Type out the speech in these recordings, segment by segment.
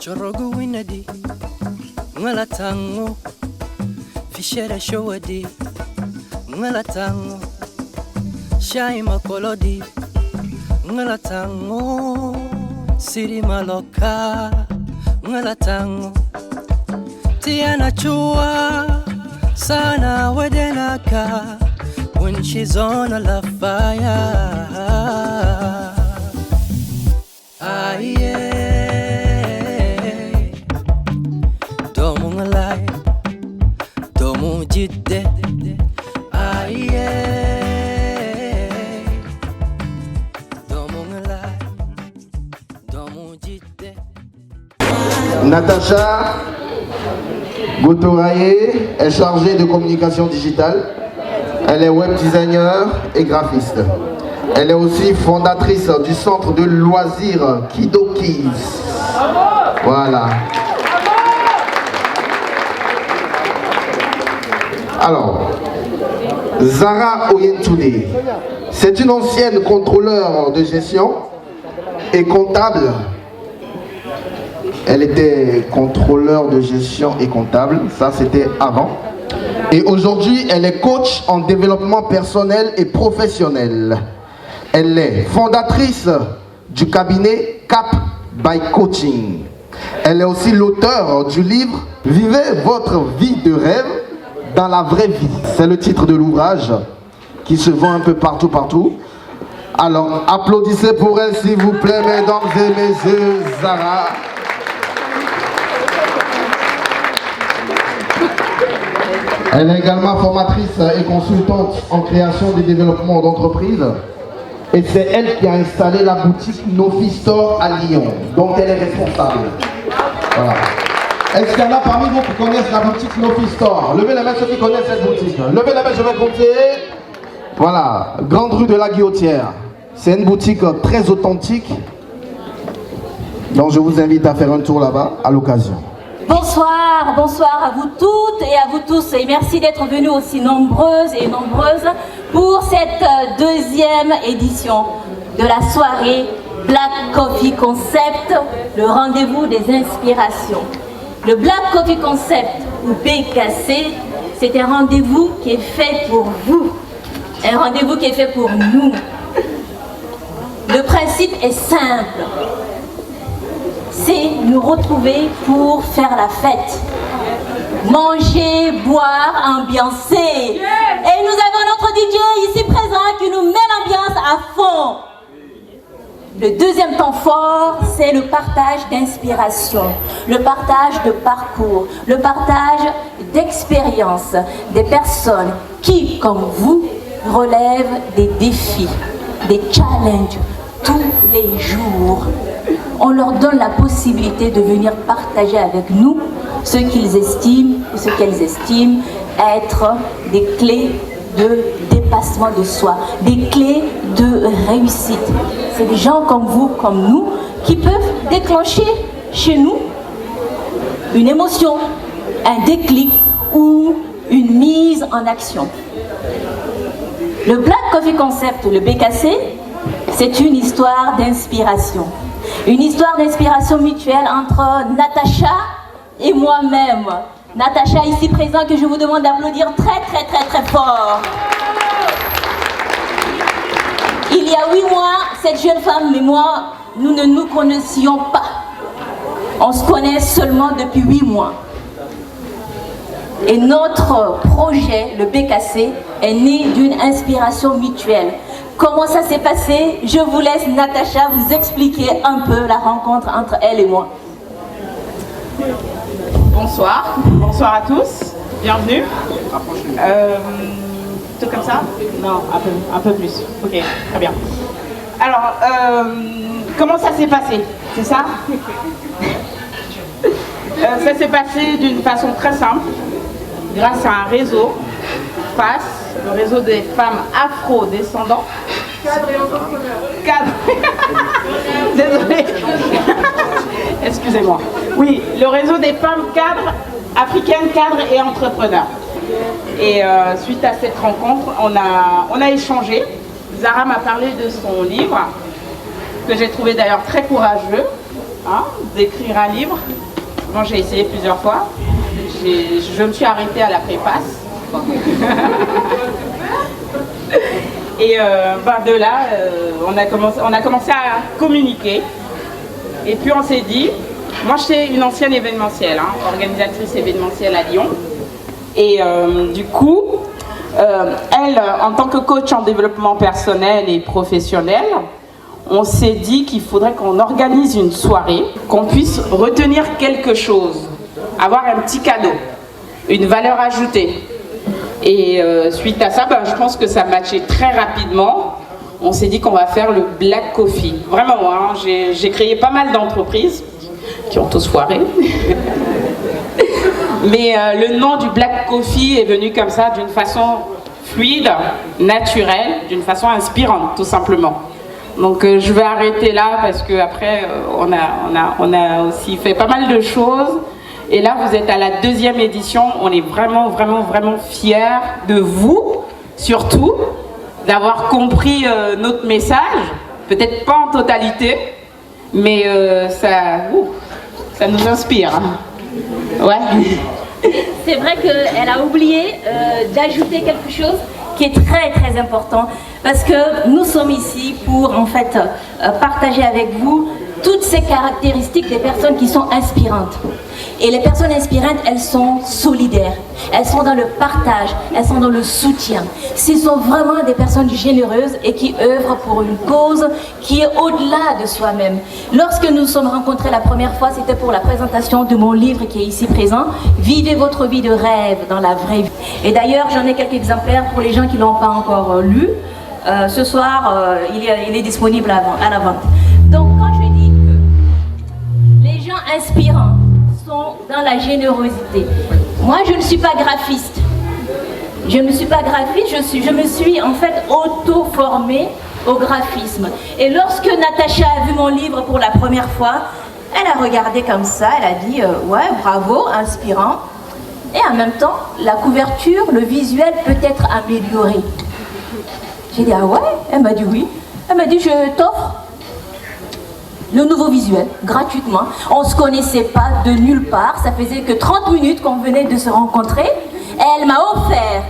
Chorogu winadi, ngalatango, fishere showadi, ngalatango, shai makolodi, ngalatango, siri maloka, ngalatango, tiana chua, sana wedenaka, when she's on a love fire. Aye. Natacha Goutouraye est chargée de communication digitale. Elle est web designer et graphiste. Elle est aussi fondatrice du centre de loisirs Kido Kids. Voilà. Alors, Zara Oyentouné, c'est une ancienne contrôleur de gestion et comptable. Elle était contrôleur de gestion et comptable, ça c'était avant. Et aujourd'hui, elle est coach en développement personnel et professionnel. Elle est fondatrice du cabinet Cap by Coaching. Elle est aussi l'auteur du livre « Vivez votre vie de rêve dans la vraie vie ». C'est le titre de l'ouvrage qui se vend un peu partout. Alors, applaudissez pour elle s'il vous plaît, mesdames et messieurs, Zara. Elle est également formatrice et consultante en création et développement d'entreprises. Et c'est elle qui a installé la boutique Nofi Store à Lyon, dont elle est responsable. Voilà. Est-ce qu'il y en a parmi vous qui connaissent la boutique Nofi Store? Levez la main ceux qui connaissent cette boutique. Levez la main, je vais compter. Voilà, grande rue de la Guillotière. C'est une boutique très authentique. Donc je vous invite à faire un tour là-bas à l'occasion. Bonsoir, bonsoir à vous toutes et à vous tous et merci d'être venus aussi nombreuses et nombreuses pour cette deuxième édition de la soirée Black Coffee Concept, le rendez-vous des inspirations. Le Black Coffee Concept ou BKC, c'est un rendez-vous qui est fait pour vous, un rendez-vous qui est fait pour nous. Le principe est simple. C'est nous retrouver pour faire la fête. Manger, boire, ambiancer. Et nous avons notre DJ ici présent qui nous met l'ambiance à fond. Le deuxième temps fort, c'est le partage d'inspiration, le partage de parcours, le partage d'expériences des personnes qui, comme vous, relèvent des défis, des challenges tous les jours. On leur donne la possibilité de venir partager avec nous ce qu'ils estiment ou ce qu'elles estiment être des clés de dépassement de soi, des clés de réussite. C'est des gens comme vous, comme nous, qui peuvent déclencher chez nous une émotion, un déclic ou une mise en action. Le Black Coffee Concept, le BKC, c'est une histoire d'inspiration. Une histoire d'inspiration mutuelle entre Natacha et moi-même. Natacha ici présent que je vous demande d'applaudir très fort. Il y a 8 mois, cette jeune femme et moi, nous ne nous connaissions pas. On se connaît seulement depuis 8 mois. Et notre projet, le BKC, est né d'une inspiration mutuelle. Comment ça s'est passé? Je vous laisse, Natacha, vous expliquer un peu la rencontre entre elle et moi. Bonsoir à tous, bienvenue. Tout comme ça? Non, un peu plus. Ok, très bien. Alors, comment ça s'est passé? C'est ça? Ça s'est passé d'une façon très simple, grâce à un réseau, FAS, le réseau des femmes afro-descendantes. Cadre et entrepreneurs. Cadre. Désolée. Excusez-moi. Oui, le réseau des femmes cadres, africaines cadres et entrepreneurs. Et suite à cette rencontre, on a échangé. Zara m'a parlé de son livre, que j'ai trouvé d'ailleurs très courageux, d'écrire un livre. Malheureusement, j'ai essayé plusieurs fois. Je me suis arrêtée à la préface. Et de là, on a commencé à communiquer. Et puis on s'est dit, moi j'étais une ancienne événementielle, organisatrice événementielle à Lyon. Et du coup, elle, en tant que coach en développement personnel et professionnel, on s'est dit qu'il faudrait qu'on organise une soirée, qu'on puisse retenir quelque chose, avoir un petit cadeau, une valeur ajoutée. Et suite à ça, je pense que ça matchait très rapidement. On s'est dit qu'on va faire le Black Coffee. Vraiment, j'ai créé pas mal d'entreprises qui ont tous foiré. Mais le nom du Black Coffee est venu comme ça, d'une façon fluide, naturelle, d'une façon inspirante, tout simplement. Donc je vais arrêter là parce qu'après, on a aussi fait pas mal de choses. Et là, vous êtes à la 2e édition. On est vraiment, vraiment, vraiment fiers de vous, surtout, d'avoir compris notre message. Peut-être pas en totalité, mais ça nous inspire. Ouais. C'est vrai qu'elle a oublié d'ajouter quelque chose qui est très très important, parce que nous sommes ici pour en fait partager avec vous toutes ces caractéristiques des personnes qui sont inspirantes. Et les personnes inspirantes, elles sont solidaires, elles sont dans le partage, elles sont dans le soutien. Ce sont vraiment des personnes généreuses et qui œuvrent pour une cause qui est au-delà de soi-même. Lorsque nous nous sommes rencontrés la première fois, c'était pour la présentation de mon livre qui est ici présent, « Vivez votre vie de rêve dans la vraie vie ». Et d'ailleurs, j'en ai quelques exemplaires pour les gens qui ne l'ont pas encore lu. Ce soir, il est disponible à la vente. Donc, quand je dis que les gens inspirants sont dans la générosité. Moi, je ne suis pas graphiste. Je ne suis pas graphiste, je me suis en fait auto-formée au graphisme. Et lorsque Natacha a vu mon livre pour la première fois, elle a regardé comme ça, elle a dit ouais, bravo, inspirant. Et en même temps, la couverture, le visuel peut être amélioré. J'ai dit ah ouais? Elle m'a dit oui. Elle m'a dit je t'offre le nouveau visuel, gratuitement. On ne se connaissait pas de nulle part, ça faisait que 30 minutes qu'on venait de se rencontrer. Elle m'a offert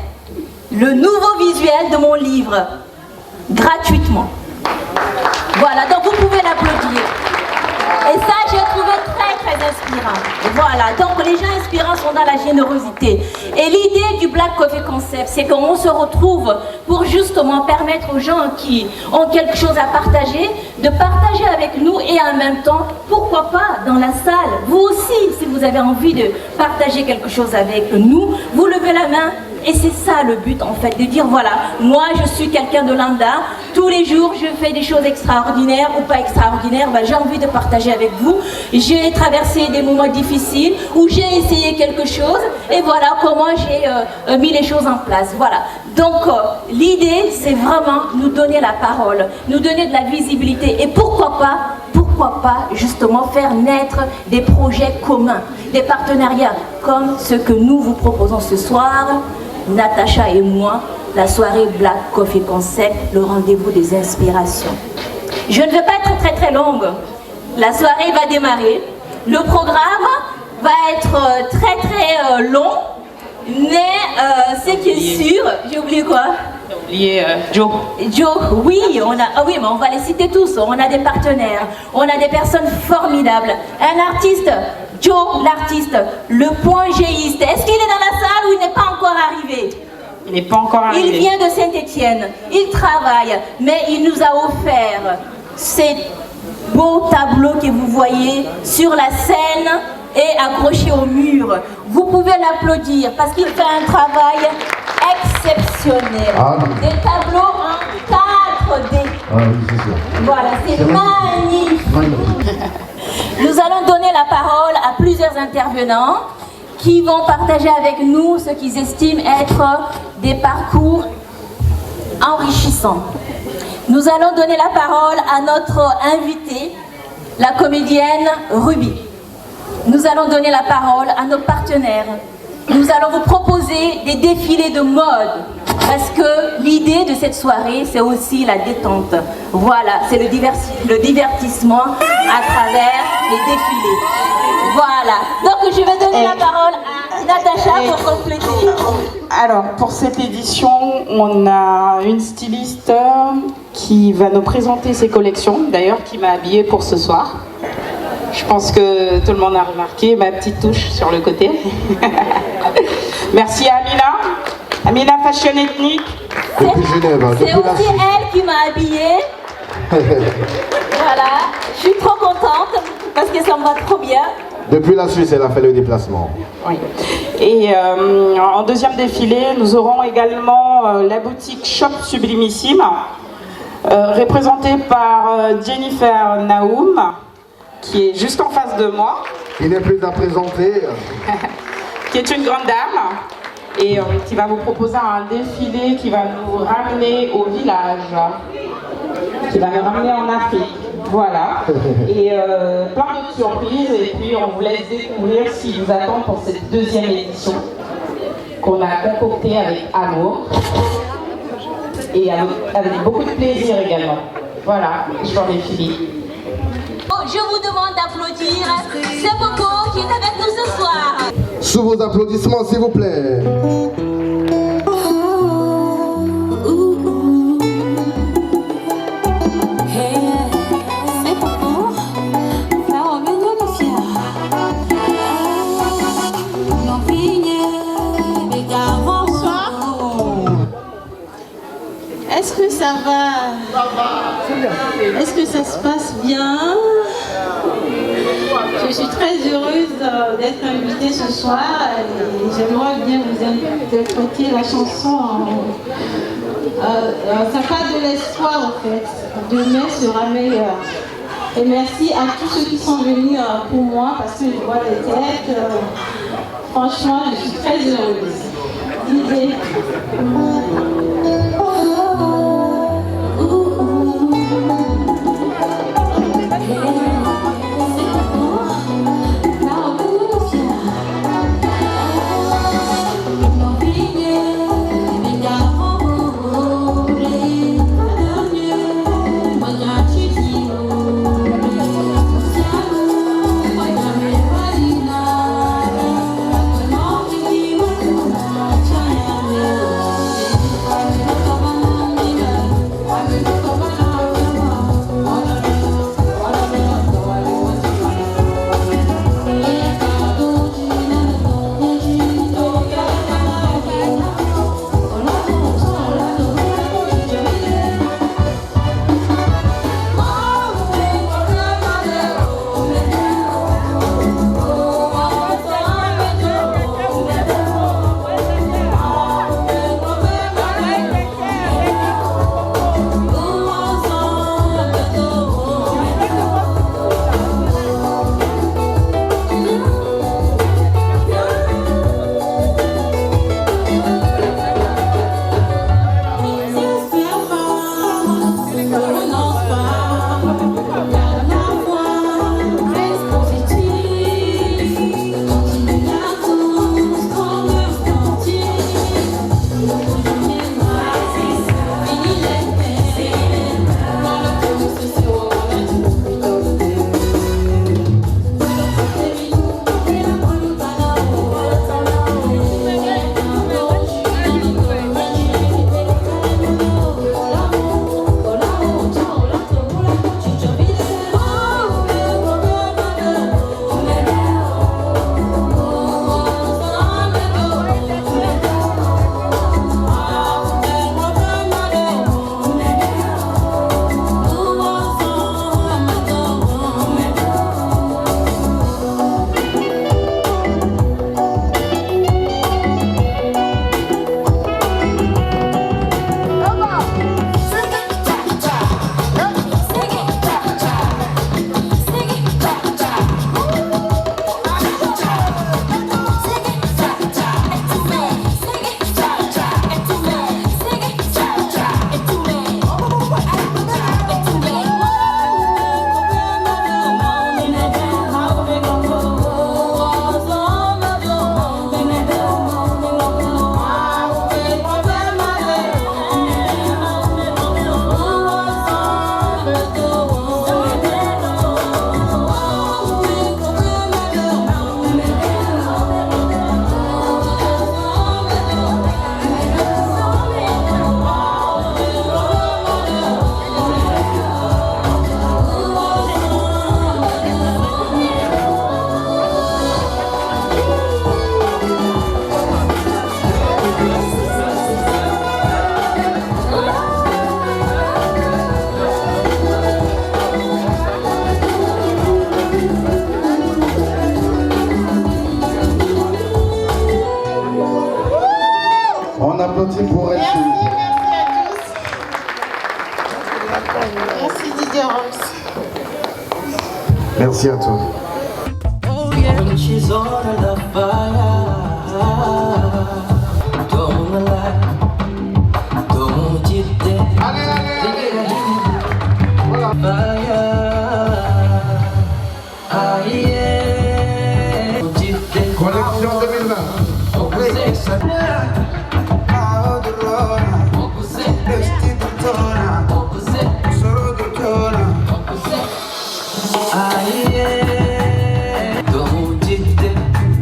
le nouveau visuel de mon livre, gratuitement. Voilà, donc vous pouvez l'applaudir. Et ça, j'ai trouvé très très inspirant. Voilà, donc les gens inspirants sont dans la générosité. Et l'idée du Black Coffee Concept, c'est qu'on se retrouve pour justement permettre aux gens qui ont quelque chose à partager, de partager avec nous et en même temps, pourquoi pas dans la salle, vous aussi, si vous avez envie de partager quelque chose avec nous, vous levez la main. Et c'est ça le but en fait, de dire voilà, moi je suis quelqu'un de lambda, tous les jours je fais des choses extraordinaires ou pas extraordinaires, j'ai envie de partager avec vous. J'ai traversé des moments difficiles où j'ai essayé quelque chose et voilà comment j'ai mis les choses en place. Voilà. Donc l'idée c'est vraiment nous donner la parole, nous donner de la visibilité et pourquoi pas justement faire naître des projets communs, des partenariats comme ce que nous vous proposons ce soir. Natacha et moi, la soirée Black Coffee Concept, le rendez-vous des inspirations. Je ne vais pas être très très longue. La soirée va démarrer. Le programme va être très très long. Mais ce qui est sûr, j'ai oublié quoi? J'ai oublié Joe. Joe, oui, mais on va les citer tous. On a des partenaires, on a des personnes formidables. Un artiste, Joe l'artiste, le point géiste. Est-ce qu'il est dans la salle ou il n'est pas encore arrivé? Il n'est pas encore arrivé. Il vient de Saint-Étienne, il travaille, mais il nous a offert ces beaux tableaux que vous voyez sur la scène et accrochés au mur. Vous pouvez l'applaudir parce qu'il fait un travail exceptionnel. Ah, oui. Des tableaux en 4D. Ah, oui, c'est ça. Voilà, c'est magnifique. Nous allons donner la parole à plusieurs intervenants qui vont partager avec nous ce qu'ils estiment être des parcours enrichissants. Nous allons donner la parole à notre invitée, la comédienne Ruby. Nous allons donner la parole à nos partenaires. Nous allons vous proposer des défilés de mode parce que l'idée de cette soirée, c'est aussi la détente. Voilà, c'est le divertissement à travers les défilés. Voilà. Donc je vais donner la parole à Natacha pour compléter. Alors, pour cette édition, on a une styliste qui va nous présenter ses collections, d'ailleurs qui m'a habillée pour ce soir. Je pense que tout le monde a remarqué ma petite touche sur le côté. Merci à Amina Fashion Ethnique. Depuis Genève, C'est aussi elle qui m'a habillée. Voilà, je suis trop contente parce que ça me va trop bien. Depuis la Suisse, elle a fait le déplacement. Oui. Et en deuxième défilé, nous aurons également la boutique Shop Sublimissime, représentée par Jennifer Naoum, qui est juste en face de moi. Il n'est plus à présenter. Qui est une grande dame et qui va vous proposer un défilé qui va nous ramener au village, qui va nous ramener en Afrique. Voilà. Et plein d'autres surprises. Et puis on vous laisse découvrir ce qui nous attend pour cette deuxième édition qu'on a concoctée avec amour et avec beaucoup de plaisir également. Voilà, je vous remercie. Je vous demande d'applaudir ce Coco qui est avec nous ce soir. Sous vos applaudissements, s'il vous plaît. Est-ce que ça va? Est-ce que ça se passe bien? Je suis très heureuse d'être invitée ce soir et j'aimerais bien vous interpréter la chanson. Ça parle de l'espoir en fait. Demain sera meilleur. Et merci à tous ceux qui sont venus pour moi parce que je vois les têtes. Franchement, je suis très heureuse. L'idée. Merci à toi. Oh yeah, when she's on the fire, don't lie, don't you dare. Allez, allez, allez. Voilà. Collection 2020.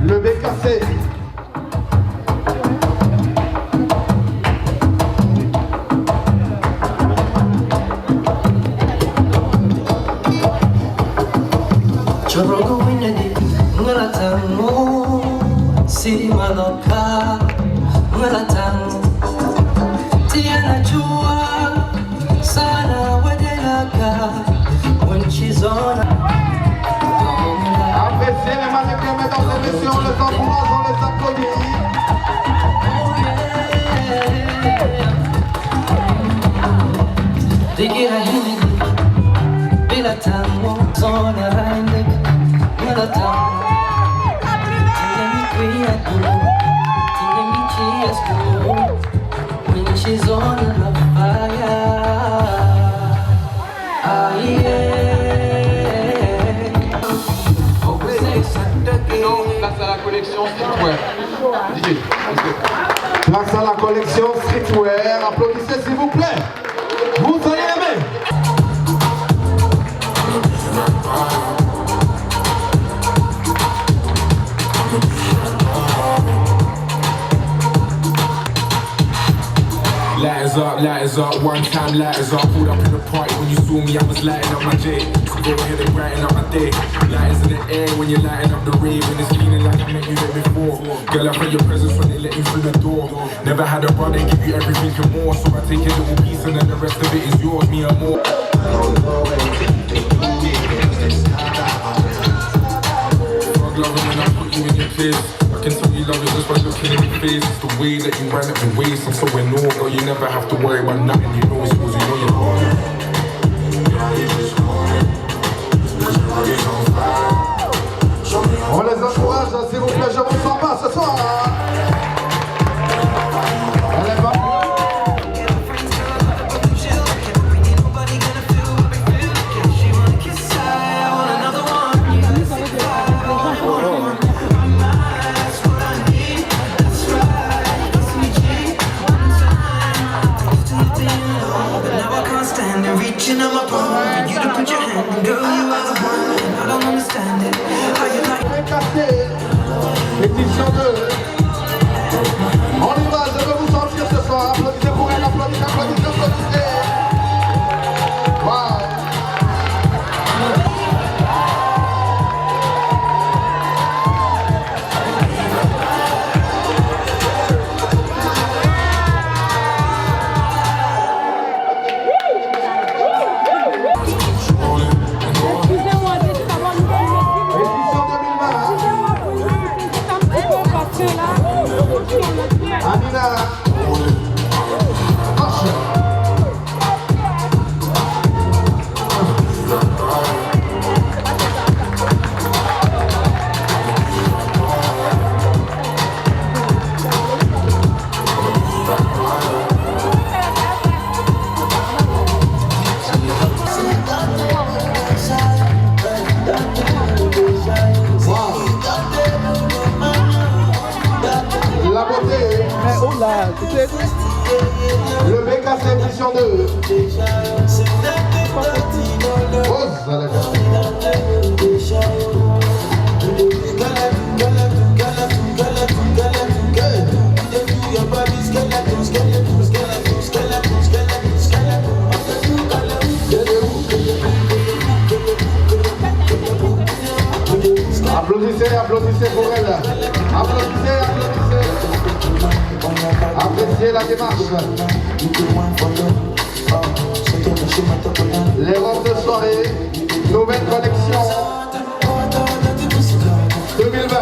Le BKC. Chorogo winedi ngalatango siri maloka ngalatango tiana chua sana wedelaka when she's on. Appréciez les mannequins, mesdames et messieurs, on les encourage, on les applaudit. Digira hindi bila tango zona randik bila tango tinemi kuya kulo tinemi cheers kulo when she's on the fire. Ah yeah. Place à la collection streetwear. Place à la collection streetwear. Applaudissez s'il vous plaît. Vous allez aimer. Lighters up, one time lighters up. Pulled up in the party when you saw me, I was lighting up my J. So go ahead and brighten up my day. Lighters in the air when you're lighting up the rave. And it's feeling like I met you there before. Girl, I felt your presence when they let you through the door. Never had a brother give you everything and more. So I take a little piece and then the rest of it is yours, me and more. Fuck loving when I put you in your place. I can tell you love it just by looking in your face. It's the way that you wind up your waist. I'm so in awe, girl, you never have to worry about nothing. You know it's yours, you know you're home. On les encourage, s'il vous plaît, je vous sens pas ce soir. Elle est pas. Reaching on my palm, you to put your hand in, girl, you are the one, and I don't understand it. How you like Édition 2. On y va, je veux vous sentir ce soir. Applaudissez pour elle, applaudissez, applaudissez, applaudissez. Wow. La beauté. Mais oh là, le BKC édition 2. Rose, applaudissez, applaudissez pour elle. Applaudissez, applaudissez. Appréciez la démarche. Les robes de soirée, nouvelle collection 2020.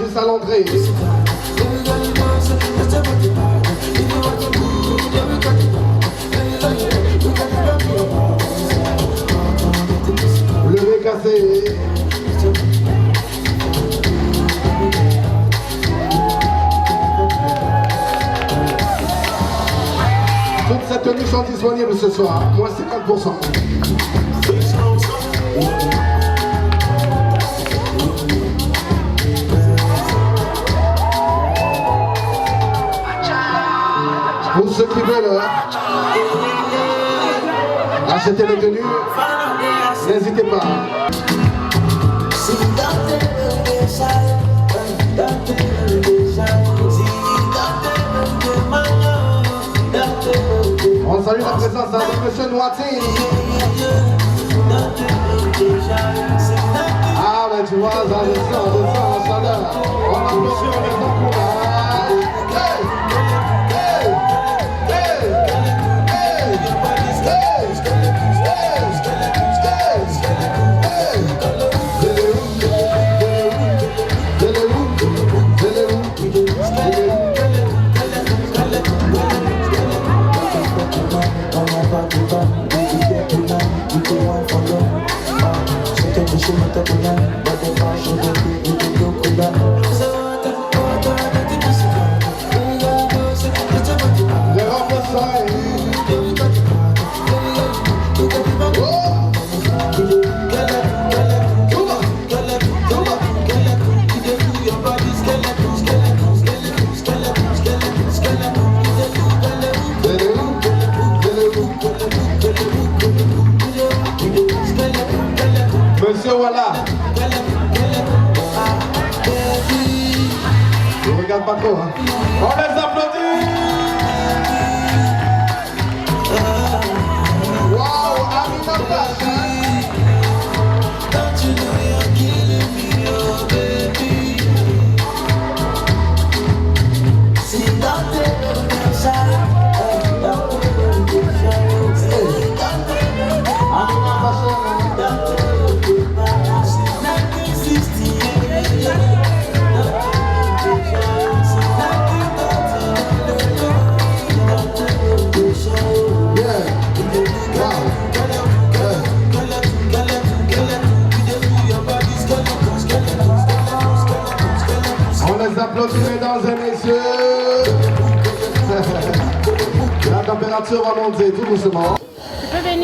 juste à l'entrée. Le nez cassé. Toutes ces tenues sont disponibles ce soir, moins 50%. Pour ceux qui veulent acheter les tenues, n'hésitez pas. On salue la présence de M. Noiti. Ah ben tu vois, ça descend en chaleur. On applaudit, on les encourage. Hey, hey, hey, Monsieur, voilà. Je regarde pas trop, hein. On les applaudit. Wow, Amina Pasha. Don't you know you're killing me, oh baby. See that they outside. Amina Pasha. Applaudissements, mesdames et messieurs. La température va monter tout doucement.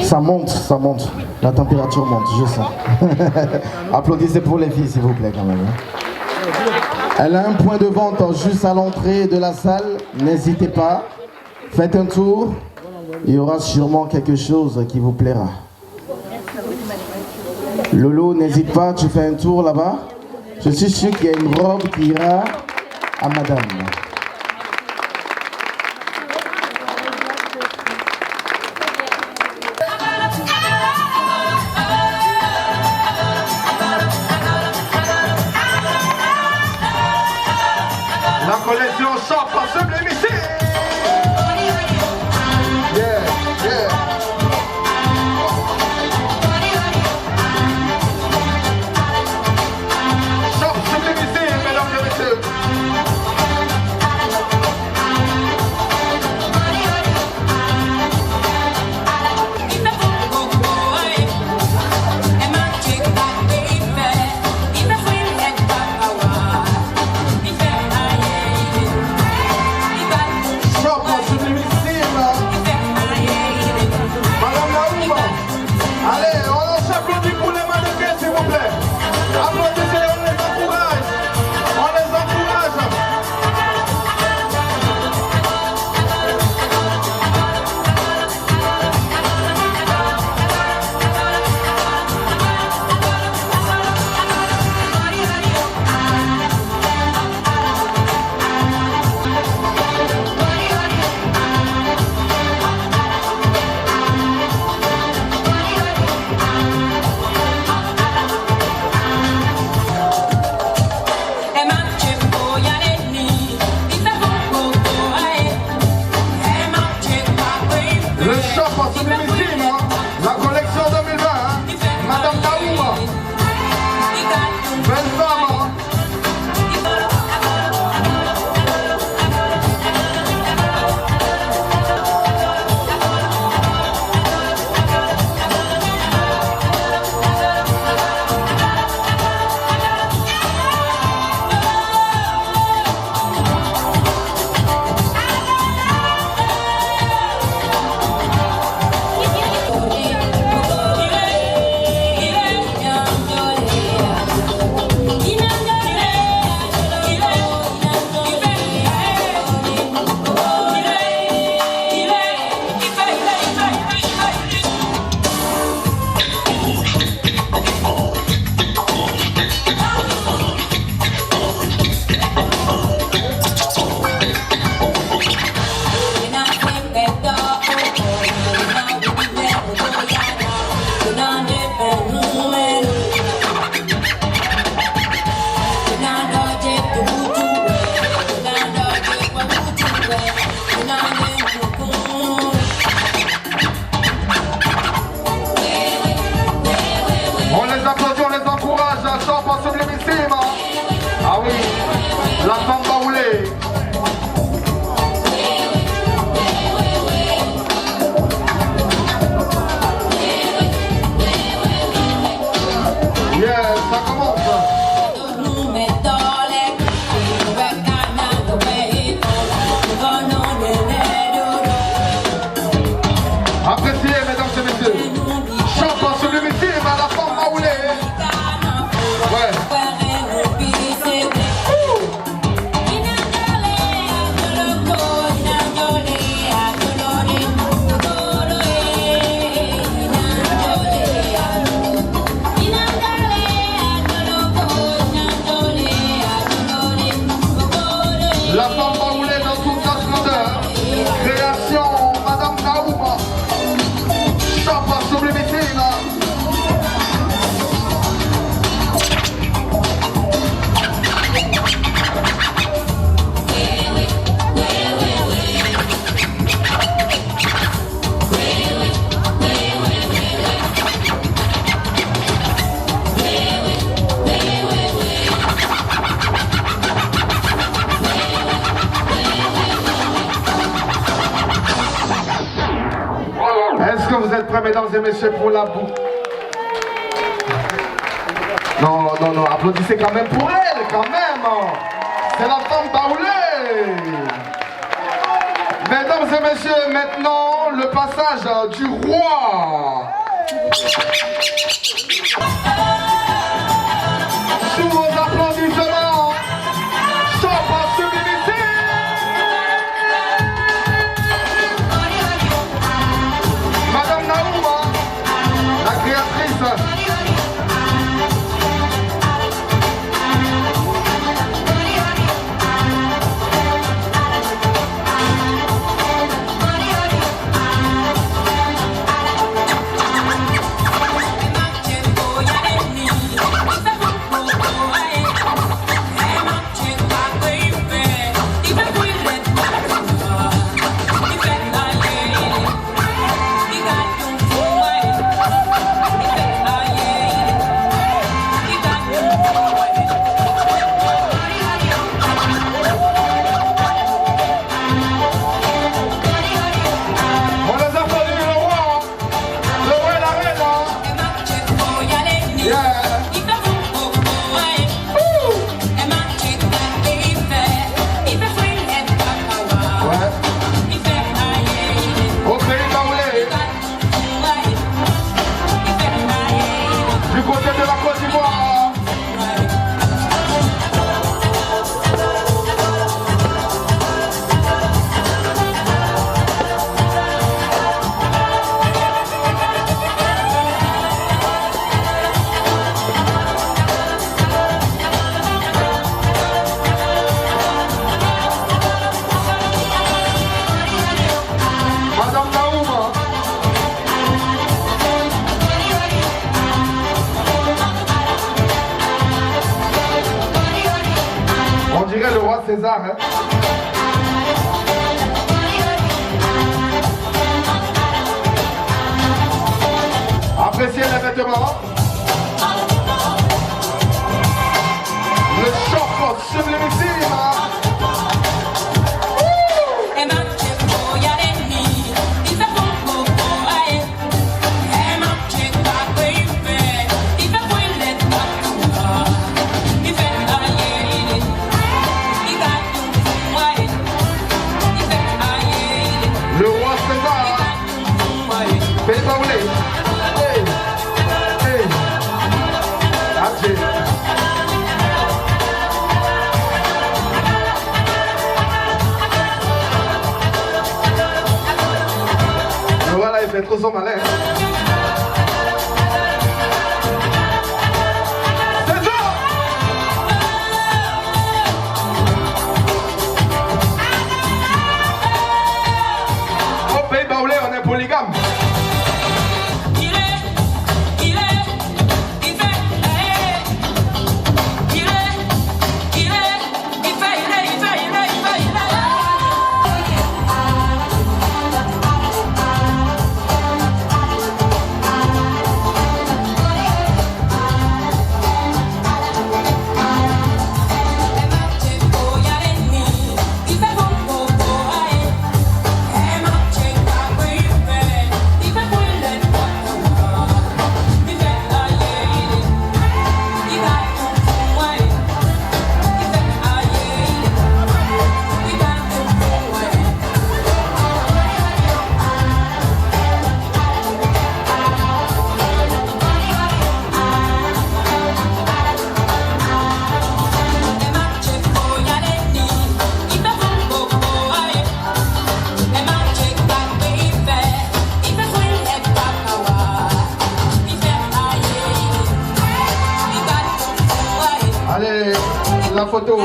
Ça monte. La température monte, je sens. Applaudissez pour les filles, s'il vous plaît, quand même. Elle a un point de vente juste à l'entrée de la salle. N'hésitez pas. Faites un tour. Il y aura sûrement quelque chose qui vous plaira. Lolo, n'hésite pas, tu fais un tour là-bas. Je suis sûr qu'il y a une robe qui ira à madame. La collection Shop Sublimité. que vous êtes prêts, mesdames et messieurs, pour la boue? Non, non, non, applaudissez quand même pour elle, quand même. C'est la femme baoulée. Mesdames et messieurs, maintenant, le passage du roi. Sous vos applaudissements, champagne sublimité. Madame Naouma, la créatrice. César, hein? Appréciez les vêtements. Le choc sublimissime. Voilà, il fait trop son malin. C'est ça! Au pays baoulé, on est polygame. Allez, la photo.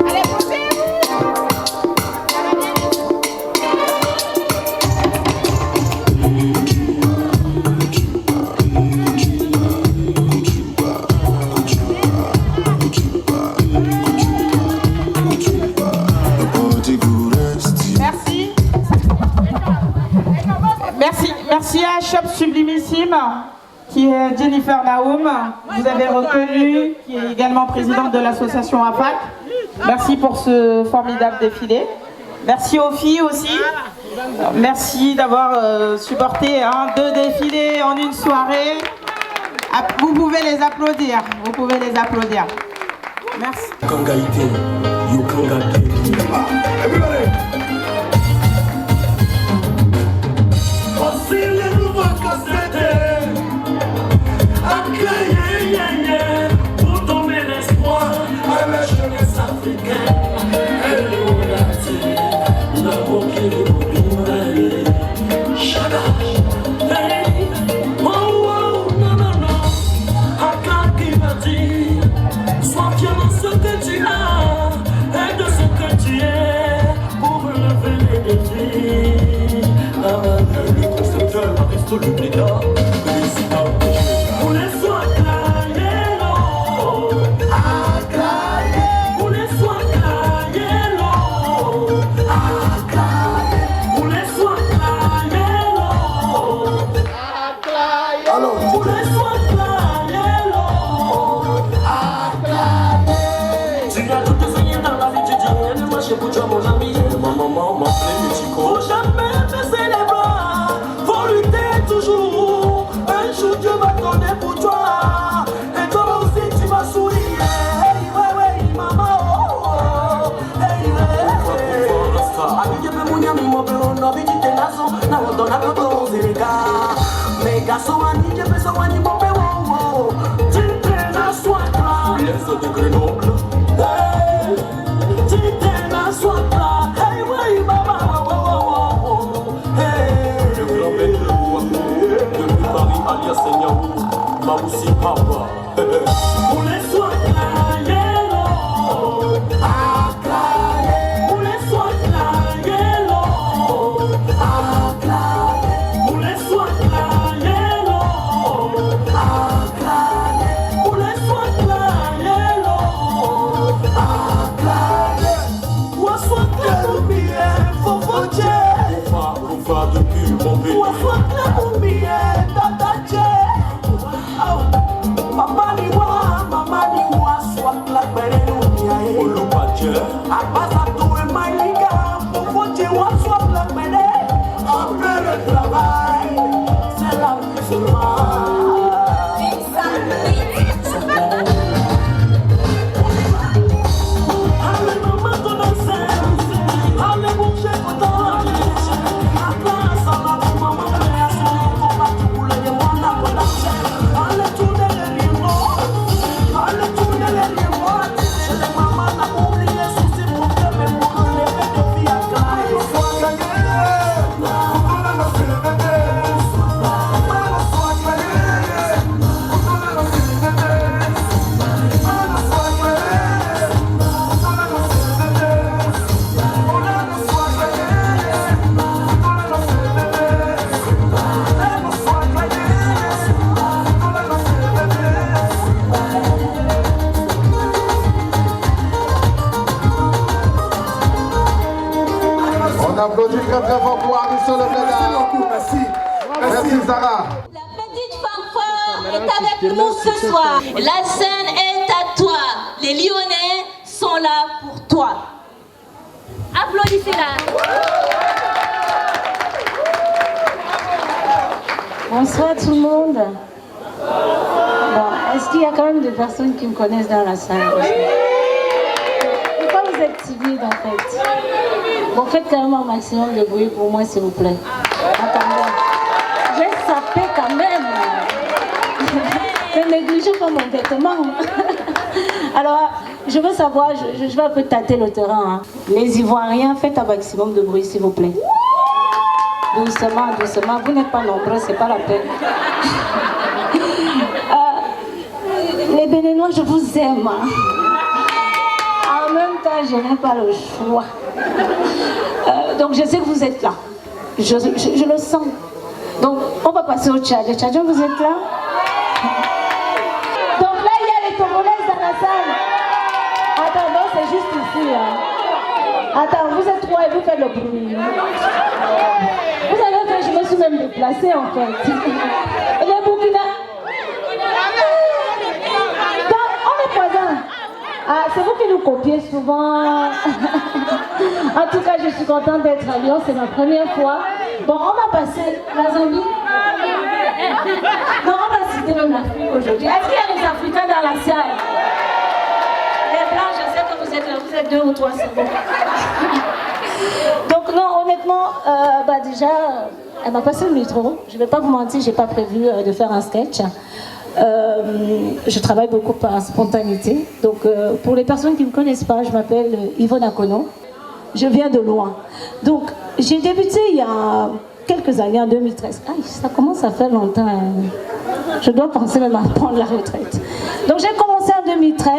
Allez, poussez-vous! Merci à Shop Sublimissime, qui est Jennifer Naoum, vous avez reconnu, qui est également présidente de l'association APAC. Merci pour ce formidable défilé. Merci aux filles aussi. Merci d'avoir supporté 2 défilés en une soirée. Vous pouvez les applaudir. Vous pouvez les applaudir. Merci. Pour donner l'espoir à la jeunesse africaine. Sois fier de ce que tu as et de ce que tu es pour relever les défis. Le concepteur Aristo Lumina, pour les soins faut jamais baisser les bras, faut lutter toujours. Un jour Dieu va donner pour toi, et toi aussi tu vas sourire. Hey, ouais, maman, oh, hey, On applaudit très très fort pour Aristo Lumina. Merci Sarah. La petite femme forte est avec nous ce soir. La scène est à toi. Les Lyonnais sont là pour toi. Applaudissez-la. Bonsoir tout le monde. Bon, est-ce qu'il y a quand même des personnes qui me connaissent dans la salle? Pourquoi vous êtes timide en fait? Bon, faites quand même un maximum de bruit pour moi s'il vous plaît. Attendez. J'ai sapé quand même. Ne négligez pas mon vêtement. Alors, je veux savoir, je vais un peu tâter le terrain. Hein. Les Ivoiriens, faites un maximum de bruit s'il vous plaît. Doucement, doucement. Vous n'êtes pas nombreux, c'est pas la peine. Les Béninois, je vous aime. En même temps, je n'ai pas le choix. Donc, je sais que vous êtes là. Je le sens. Donc, on va passer au Tchad. Les Tchadiens, vous êtes là? Donc là, il y a les Togolaises dans la salle. Attends, non, c'est juste ici. Hein. Attends, vous êtes trois et vous faites le bruit. Vous savez que je me suis suis même déplacée en fait. Les Burkina. On est voisins. Ah, c'est vous qui nous copiez souvent. En tout cas, je suis contente d'être à Lyon, c'est ma première fois. Bon, on va passer la Zambie. Non, on va citer même l'Afrique aujourd'hui. Est-ce qu'il y a des Africains dans la salle? Les Blancs, je sais que vous êtes là, vous êtes 2 ou 3, c'est bon. Donc non, honnêtement, déjà, elle m'a passé le micro. Je ne vais pas vous mentir, je n'ai pas prévu de faire un sketch. Je travaille beaucoup par spontanéité. Donc pour les personnes qui ne me connaissent pas, je m'appelle Yvonne Akono. Je viens de loin. Donc j'ai débuté il y a quelques années, en 2013. Aïe, ça commence à faire longtemps. Je dois penser même à prendre la retraite. Donc j'ai commencé en 2013.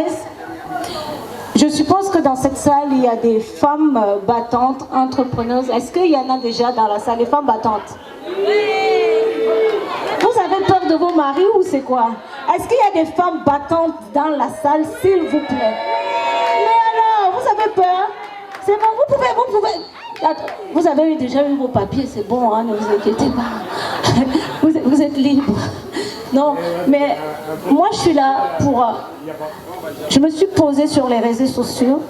Je suppose que dans cette salle, il y a des femmes battantes, entrepreneuses. Est-ce qu'il y en a déjà dans la salle, des femmes battantes? Vous avez peur de vos maris ou c'est quoi? Est-ce qu'il y a des femmes battantes dans la salle, s'il vous plaît? Mais alors, vous avez peur? C'est bon, vous pouvez. Vous avez déjà eu vos papiers, c'est bon, hein, ne vous inquiétez pas. Vous êtes libre. Non, mais moi je suis là pour... je me suis posée sur les réseaux sociaux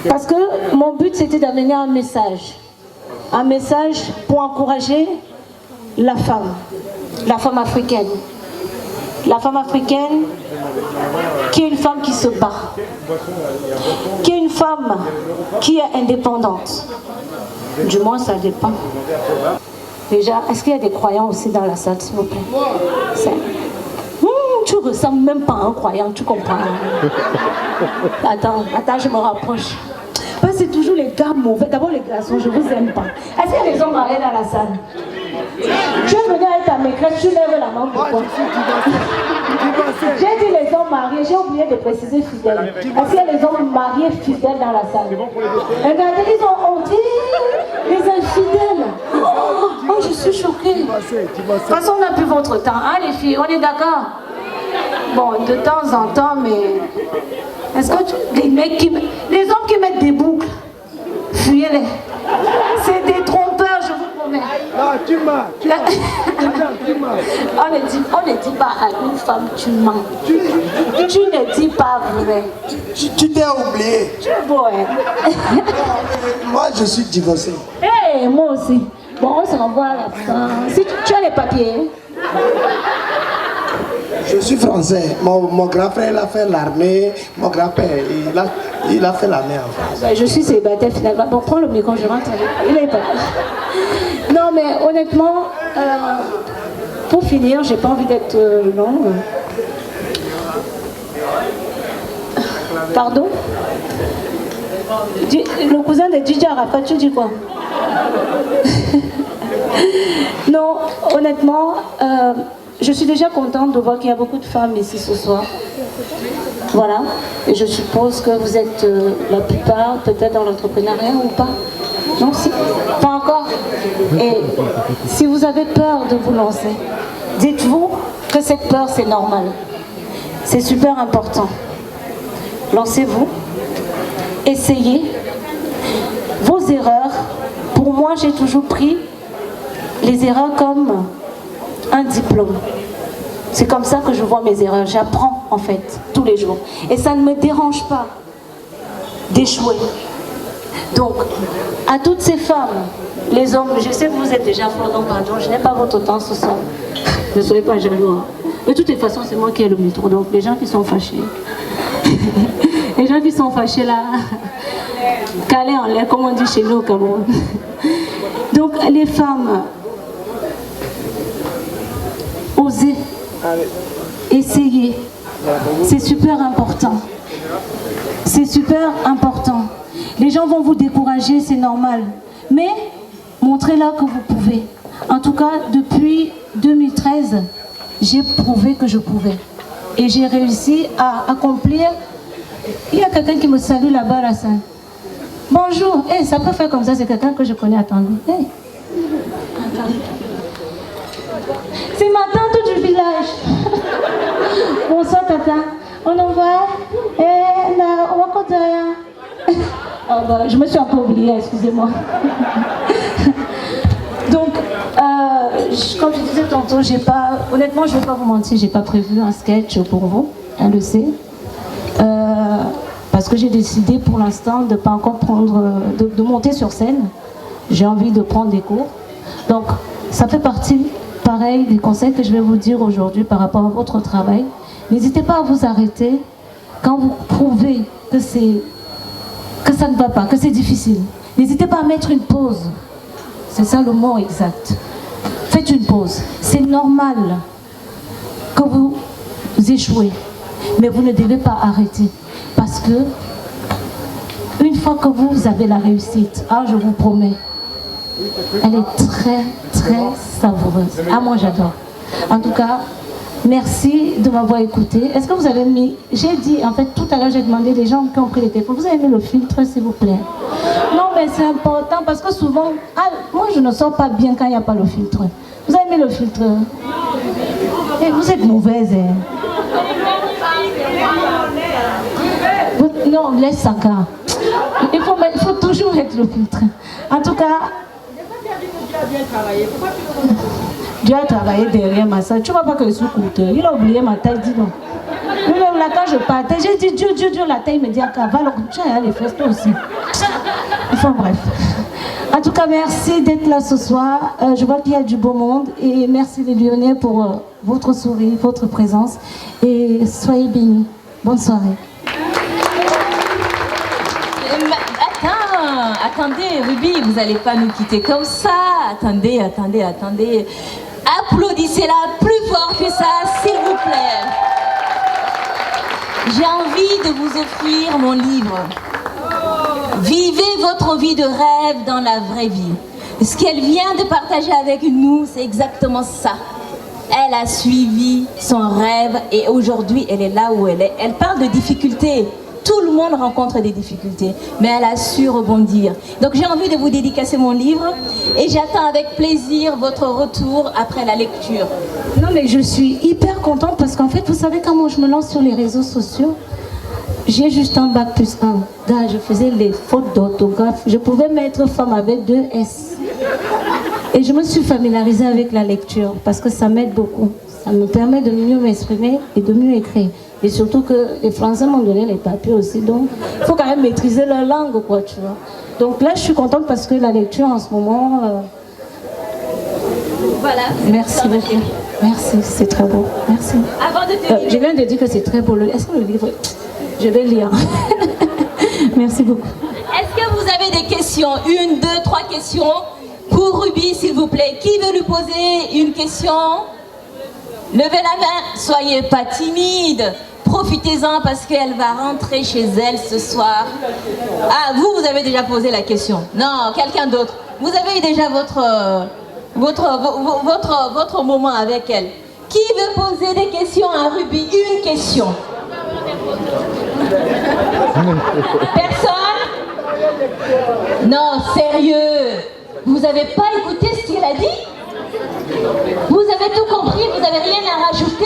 parce que mon but c'était d'amener un message pour encourager la femme africaine. La femme africaine qui est une femme qui se bat, qui est une femme qui est indépendante. Du moins ça dépend. Déjà, est-ce qu'il y a des croyants aussi dans la salle, s'il vous plaît? Tu ne ressembles même pas à un croyant, tu comprends? Attends, je me rapproche. Parce que c'est toujours les gars mauvais. D'abord les garçons, je vous aime pas. Est-ce qu'il y a des hommes mariés dans la salle? Tu es venu avec ta maîtresse, tu lèves la main pourquoi? J'ai dit les hommes mariés, j'ai oublié de préciser fidèles. Est-ce qu'il y a des hommes mariés fidèles dans la salle? Regardez, ils ont honte, les infidèles. Oh, je suis choquée. De toute façon, on n'a plus votre temps, hein les filles, on est d'accord? Bon, de temps en temps, mais... Est-ce que les hommes qui mettent des boucles, fuyez-les. C'est des trompeurs, je vous promets. Non, tu mens. On ne dit pas à une femme, tu mens. Tu ne dis pas vrai. Tu t'es oublié. Tu es beau, hein? Moi, je suis divorcé. Hey, moi aussi. Bon, on se renvoie à la fin. Si tu as les papiers. Je suis français. Mon grand frère, il a fait l'armée. Mon grand-père, il a fait l'armée en France. Ben, je suis célibataire finalement. Bon, prends le micro, je rentre. Il est pas. Non, mais honnêtement, pour finir, j'ai pas envie d'être longue. Pardon? Le cousin de DJ Arafat, tu dis quoi? Non, honnêtement, je suis déjà contente de voir qu'il y a beaucoup de femmes ici ce soir. Voilà, et je suppose que vous êtes la plupart peut-être dans l'entrepreneuriat ou pas? Non, si, pas encore. Et si vous avez peur de vous lancer, dites-vous que cette peur c'est normal. C'est super important. Lancez-vous, essayez. Vos erreurs, pour moi j'ai toujours pris les erreurs comme un diplôme. C'est comme ça que je vois mes erreurs. J'apprends en fait tous les jours. Et ça ne me dérange pas d'échouer. Donc, à toutes ces femmes, les hommes, je sais que vous êtes déjà forts, donc pardon, je n'ai pas votre temps ce soir. Ne soyez pas jaloux. De toutes les façons, c'est moi qui ai le micro. Donc, les gens qui sont fâchés, les gens qui sont fâchés là, calés en l'air, comme on dit chez nous au Cameroun. Donc, les femmes, osez, essayez. C'est super important. C'est super important. Les gens vont vous décourager, c'est normal. Mais montrez-leur que vous pouvez. En tout cas, depuis 2013, j'ai prouvé que je pouvais. Et j'ai réussi à accomplir. Il y a quelqu'un qui me salue là-bas à la salle. Bonjour. Hey, ça peut faire comme ça, c'est quelqu'un que je connais. Attendez. Hey. Attendez. C'est ma tante du village. Bonsoir tata. On en va. On va compter rien. Oh bah, je me suis un peu oubliée, excusez-moi. Donc, Comme je disais tantôt, honnêtement, je ne vais pas vous mentir, j'ai pas prévu un sketch pour vous, on le sait. Parce que j'ai décidé pour l'instant de ne pas encore de monter sur scène. J'ai envie de prendre des cours. Donc, ça fait partie, pareil, des conseils que je vais vous dire aujourd'hui par rapport à votre travail. N'hésitez pas à vous arrêter quand vous trouvez que ça ne va pas, que c'est difficile. N'hésitez pas à mettre une pause. C'est ça le mot exact. Faites une pause. C'est normal que vous échouez, mais vous ne devez pas arrêter. Parce que, une fois que vous avez la réussite, je vous promets, elle est très, très savoureuse. Moi, j'adore. En tout cas, merci de m'avoir écouté. Est-ce que vous avez mis... J'ai dit, en fait, tout à l'heure, j'ai demandé des gens qui ont pris les téléphones. Vous avez mis le filtre, s'il vous plaît? Non, mais c'est important parce que souvent... moi, je ne sors pas bien quand il n'y a pas le filtre. Vous avez mis le filtre? Vous êtes mauvaise, hein? Non, laisse ça. Il faut toujours mettre le filtre. En tout cas... Dieu a travaillé derrière ma soeur. Tu vois pas que je suis coûteux. Il a oublié ma taille, dis donc. Lui-même là, quand je partais, j'ai dit Dieu, la taille. Il me dit, va le coucher, les fesses toi aussi. Enfin bref. En tout cas, merci d'être là ce soir. Je vois qu'il y a du beau monde. Et merci les Lyonnais pour votre sourire, votre présence. Et soyez bénis. Bonne soirée. Attendez, Ruby, vous n'allez pas nous quitter comme ça. Attendez. Applaudissez-la plus fort que ça, s'il vous plaît. J'ai envie de vous offrir mon livre. Vivez votre vie de rêve dans la vraie vie. Ce qu'elle vient de partager avec nous, c'est exactement ça. Elle a suivi son rêve et aujourd'hui, elle est là où elle est. Elle parle de difficultés. Tout le monde rencontre des difficultés, mais elle a su rebondir. Donc j'ai envie de vous dédicacer mon livre et j'attends avec plaisir votre retour après la lecture. Non mais je suis hyper contente parce qu'en fait, vous savez quand moi je me lance sur les réseaux sociaux, j'ai juste un bac plus 1. Là, je faisais les fautes d'orthographe. Je pouvais mettre femme avec 2 S. Et je me suis familiarisée avec la lecture parce que ça m'aide beaucoup. Ça me permet de mieux m'exprimer et de mieux écrire. Et surtout que les Français m'ont donné les papiers aussi, donc il faut quand même maîtriser leur langue, quoi, tu vois. Donc là, je suis contente parce que la lecture en ce moment... Voilà. Merci beaucoup. Merci, c'est très beau. Merci. Avant de te je viens de dire que c'est très beau. Est-ce que le livre... Je vais lire. Merci beaucoup. Est-ce que vous avez des questions? 1, 2, 3 questions pour Ruby, s'il vous plaît. Qui veut lui poser une question? Levez la main. Soyez pas timide. Profitez-en parce qu'elle va rentrer chez elle ce soir. Vous avez déjà posé la question. Non, quelqu'un d'autre. Vous avez eu déjà votre moment avec elle. Qui veut poser des questions à Ruby? Une question. Personne? Non, sérieux. Vous n'avez pas écouté ce qu'il a dit? Vous avez tout compris? Vous n'avez rien à rajouter?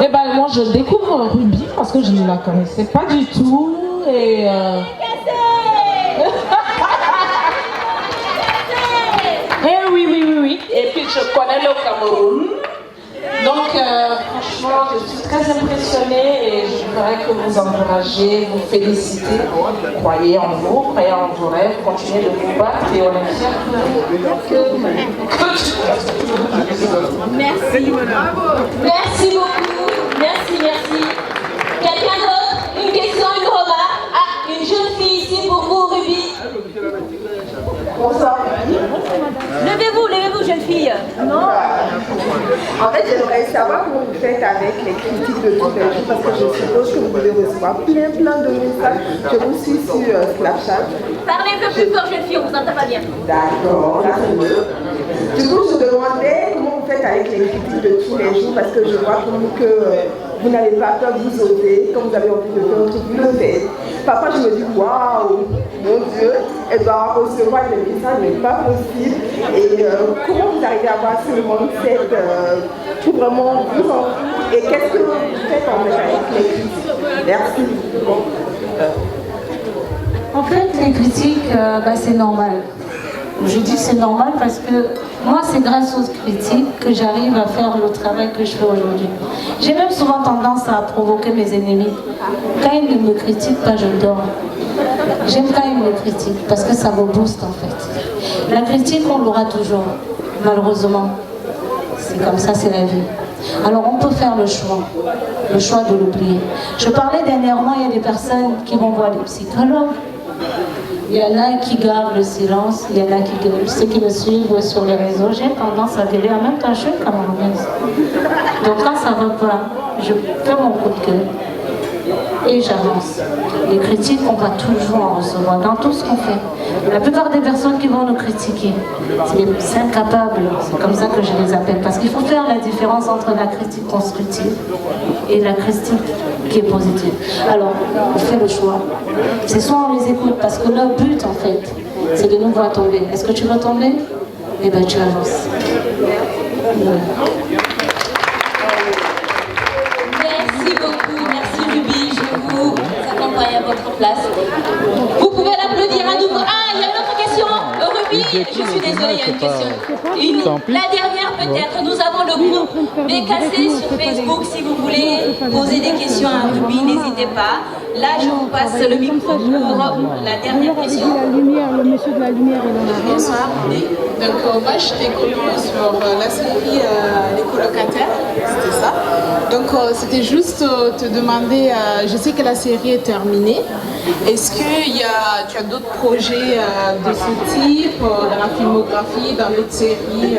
Eh ben moi je découvre Ruby parce que je ne la connaissais pas du tout et oui. Et puis je connais le Cameroun. Donc franchement je suis très impressionnée et je voudrais que vous encouragez, vous félicitez, croyez en vous, croyez en vos rêves, continuez de vous battre et on est fiers que Merci. Merci beaucoup. Merci. Quelqu'un d'autre? Une question, une remarque? Une jeune fille ici pour vous, Ruby. Bonsoir. Levez-vous, jeune fille. Non. En fait, j'aimerais savoir comment vous faites avec les critiques de tous les jours parce que je suppose que vous devez recevoir plein de messages. Je vous suis sur Snapchat. Parlez un peu plus fort, jeune fille, on vous entend pas bien. D'accord, là c'est mieux. Du coup, je demandais comment vous faites avec les critiques de tous les jours parce que je vois comme que vous n'avez pas peur de vous oser. Quand vous avez envie de faire un truc, vous le faites. Parfois, je me dis, waouh, mon Dieu, elle doit recevoir des messages, mais pas possible. Et comment vous arrivez à avoir ce mindset pour vraiment vous en... Et qu'est-ce que vous faites en fait avec les critiques? Merci. En fait, les critiques, c'est normal. Je dis c'est normal parce que moi, c'est grâce aux critiques que j'arrive à faire le travail que je fais aujourd'hui. J'ai même souvent tendance à provoquer mes ennemis. Quand ils ne me critiquent pas, je dors. J'aime quand ils me critiquent parce que ça me booste en fait. La critique, on l'aura toujours, malheureusement. C'est comme ça, c'est la vie. Alors on peut faire le choix de l'oublier. Je parlais dernièrement, il y a des personnes qui vont voir des psychologues. Il y en a qui gardent le silence, il y en a qui gueulent. Ceux qui me suivent sur les réseaux, j'ai tendance à gueuler. En même temps, je suis camerounaise. Donc quand ça ne va pas, je fais mon coup de gueule et j'avance. Les critiques, on va toujours en recevoir dans tout ce qu'on fait. La plupart des personnes qui vont nous critiquer, c'est des incapables, c'est comme ça que je les appelle. Parce qu'il faut faire la différence entre la critique constructive et la critique qui est positive. Alors, on fait le choix. C'est soit on les écoute, parce que leur but, en fait, c'est de nous voir tomber. Est-ce que tu veux tomber? Eh bien, tu avances. Voilà. Merci Ruby, je vous accompagne à votre place. Vous pouvez l'applaudir à nouveau. Ah, il y a une autre question. Ruby, je suis désolée, il y a une question. La dernière peut-être, nous avons le groupe BKC sur Facebook. Si vous voulez poser des questions à Ruby, n'hésitez pas. Là, je vous passe le micro pour la dernière question. Le monsieur de la lumière est dans la rue. Bonsoir. Donc, moi, je t'ai connu sur la série Les colocataires, c'était ça. Donc, c'était juste te demander, je sais que la série est terminée. Est-ce que tu as d'autres projets de ce type, dans la filmographie, dans d'autres séries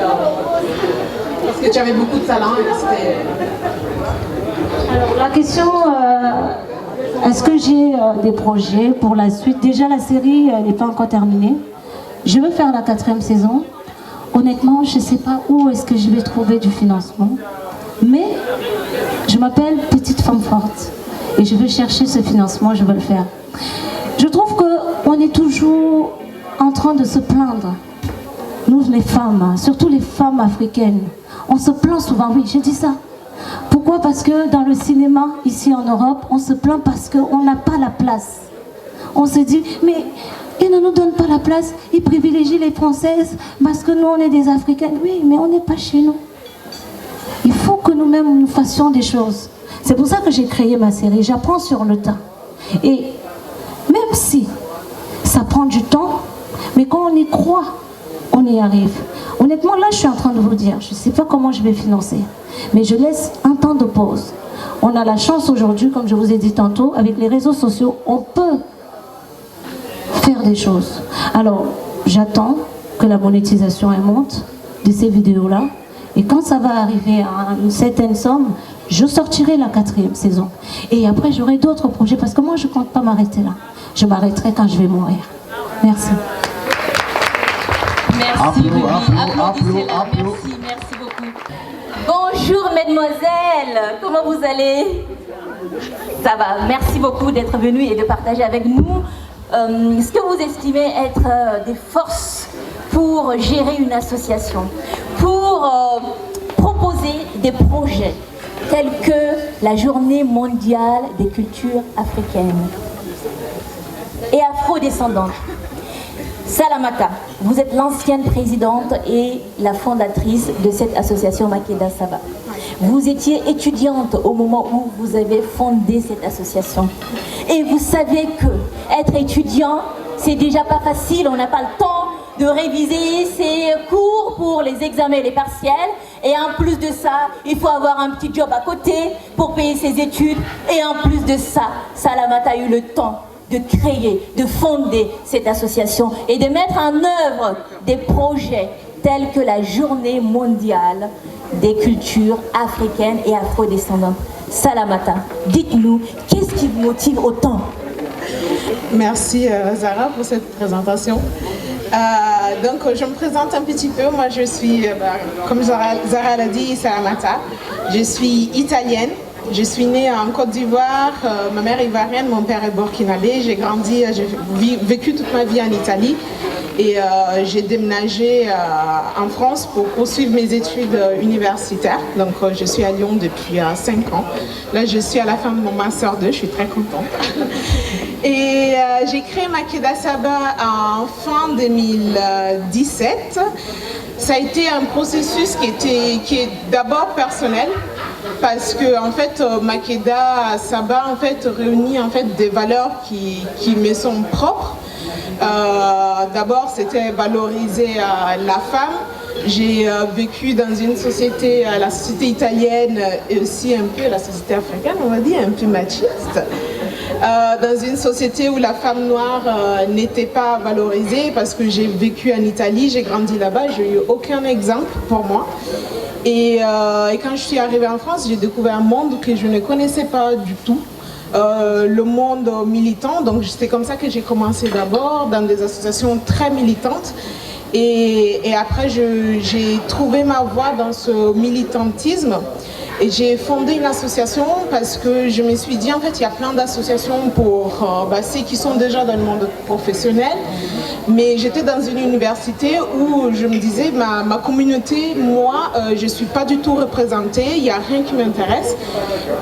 parce que tu avais beaucoup de talent et c'était... Alors, la question... est-ce que j'ai des projets pour la suite? Déjà, la série n'est pas encore terminée. Je veux faire la 4e saison. Honnêtement, je ne sais pas où est-ce que je vais trouver du financement. Mais je m'appelle Petite Femme Forte. Et je veux chercher ce financement, je veux le faire. Je trouve qu'on est toujours en train de se plaindre. Nous, les femmes, surtout les femmes africaines, on se plaint souvent, oui, je dis ça. Pourquoi? Parce que dans le cinéma, ici en Europe, on se plaint parce qu'on n'a pas la place. On se dit, mais ils ne nous donnent pas la place, ils privilégient les Françaises parce que nous, on est des Africaines. Oui, mais on n'est pas chez nous. Il faut que nous-mêmes, nous fassions des choses. C'est pour ça que j'ai créé ma série. J'apprends sur le tas. Et même si ça prend du temps, mais quand on y croit, on y arrive. Honnêtement, là, je suis en train de vous dire, je ne sais pas comment je vais financer. Mais je laisse un temps de pause. On a la chance aujourd'hui, comme je vous ai dit tantôt, avec les réseaux sociaux, on peut faire des choses. Alors, j'attends que la monétisation monte de ces vidéos-là. Et quand ça va arriver à une certaine somme, je sortirai la 4e saison. Et après, j'aurai d'autres projets, parce que moi, je ne compte pas m'arrêter là. Je m'arrêterai quand je vais mourir. Merci. Merci Ruby. Applaudissez-la. Merci beaucoup. Bonjour mesdemoiselles, comment vous allez? Ça va, merci beaucoup d'être venue et de partager avec nous ce que vous estimez être des forces pour gérer une association, pour proposer des projets tels que la Journée mondiale des cultures africaines et afro-descendantes. Salamata, vous êtes l'ancienne présidente et la fondatrice de cette association Makeda Saba. Vous étiez étudiante au moment où vous avez fondé cette association. Et vous savez que être étudiant, c'est déjà pas facile. On n'a pas le temps de réviser ses cours pour les examens et les partiels. Et en plus de ça, il faut avoir un petit job à côté pour payer ses études. Et en plus de ça, Salamata a eu le temps de créer, de fonder cette association et de mettre en œuvre des projets tels que la Journée mondiale des cultures africaines et afro-descendantes. Salamata, dites-nous, qu'est-ce qui vous motive autant? Merci Zara pour cette présentation. Donc je me présente un petit peu. Moi je suis, comme Zara l'a dit, Salamata. Je suis italienne. Je suis née en Côte d'Ivoire, ma mère est ivoirienne, mon père est burkinabé. J'ai grandi, j'ai vécu toute ma vie en Italie. Et j'ai déménagé en France pour poursuivre mes études universitaires. Donc je suis à Lyon depuis 5 ans. Là je suis à la fin de mon Master 2, je suis très contente. Et j'ai créé Makeda Saba en fin 2017. Ça a été un processus qui est d'abord personnel. Parce que en fait, Makeda Saba en fait réunit en fait des valeurs qui me sont propres. D'abord, c'était valoriser la femme. J'ai vécu dans une société, la société italienne et aussi un peu la société africaine, on va dire, un peu machiste. Dans une société où la femme noire n'était pas valorisée, parce que j'ai vécu en Italie, j'ai grandi là-bas, j'ai eu aucun exemple pour moi. Et quand je suis arrivée en France, j'ai découvert un monde que je ne connaissais pas du tout. Le monde militant, donc c'est comme ça que j'ai commencé d'abord dans des associations très militantes. Et après, j'ai trouvé ma voie dans ce militantisme. Et j'ai fondé une association parce que je me suis dit, en fait, il y a plein d'associations pour ceux qui sont déjà dans le monde professionnel. Mais j'étais dans une université où je me disais, ma communauté, moi, je ne suis pas du tout représentée, il n'y a rien qui m'intéresse.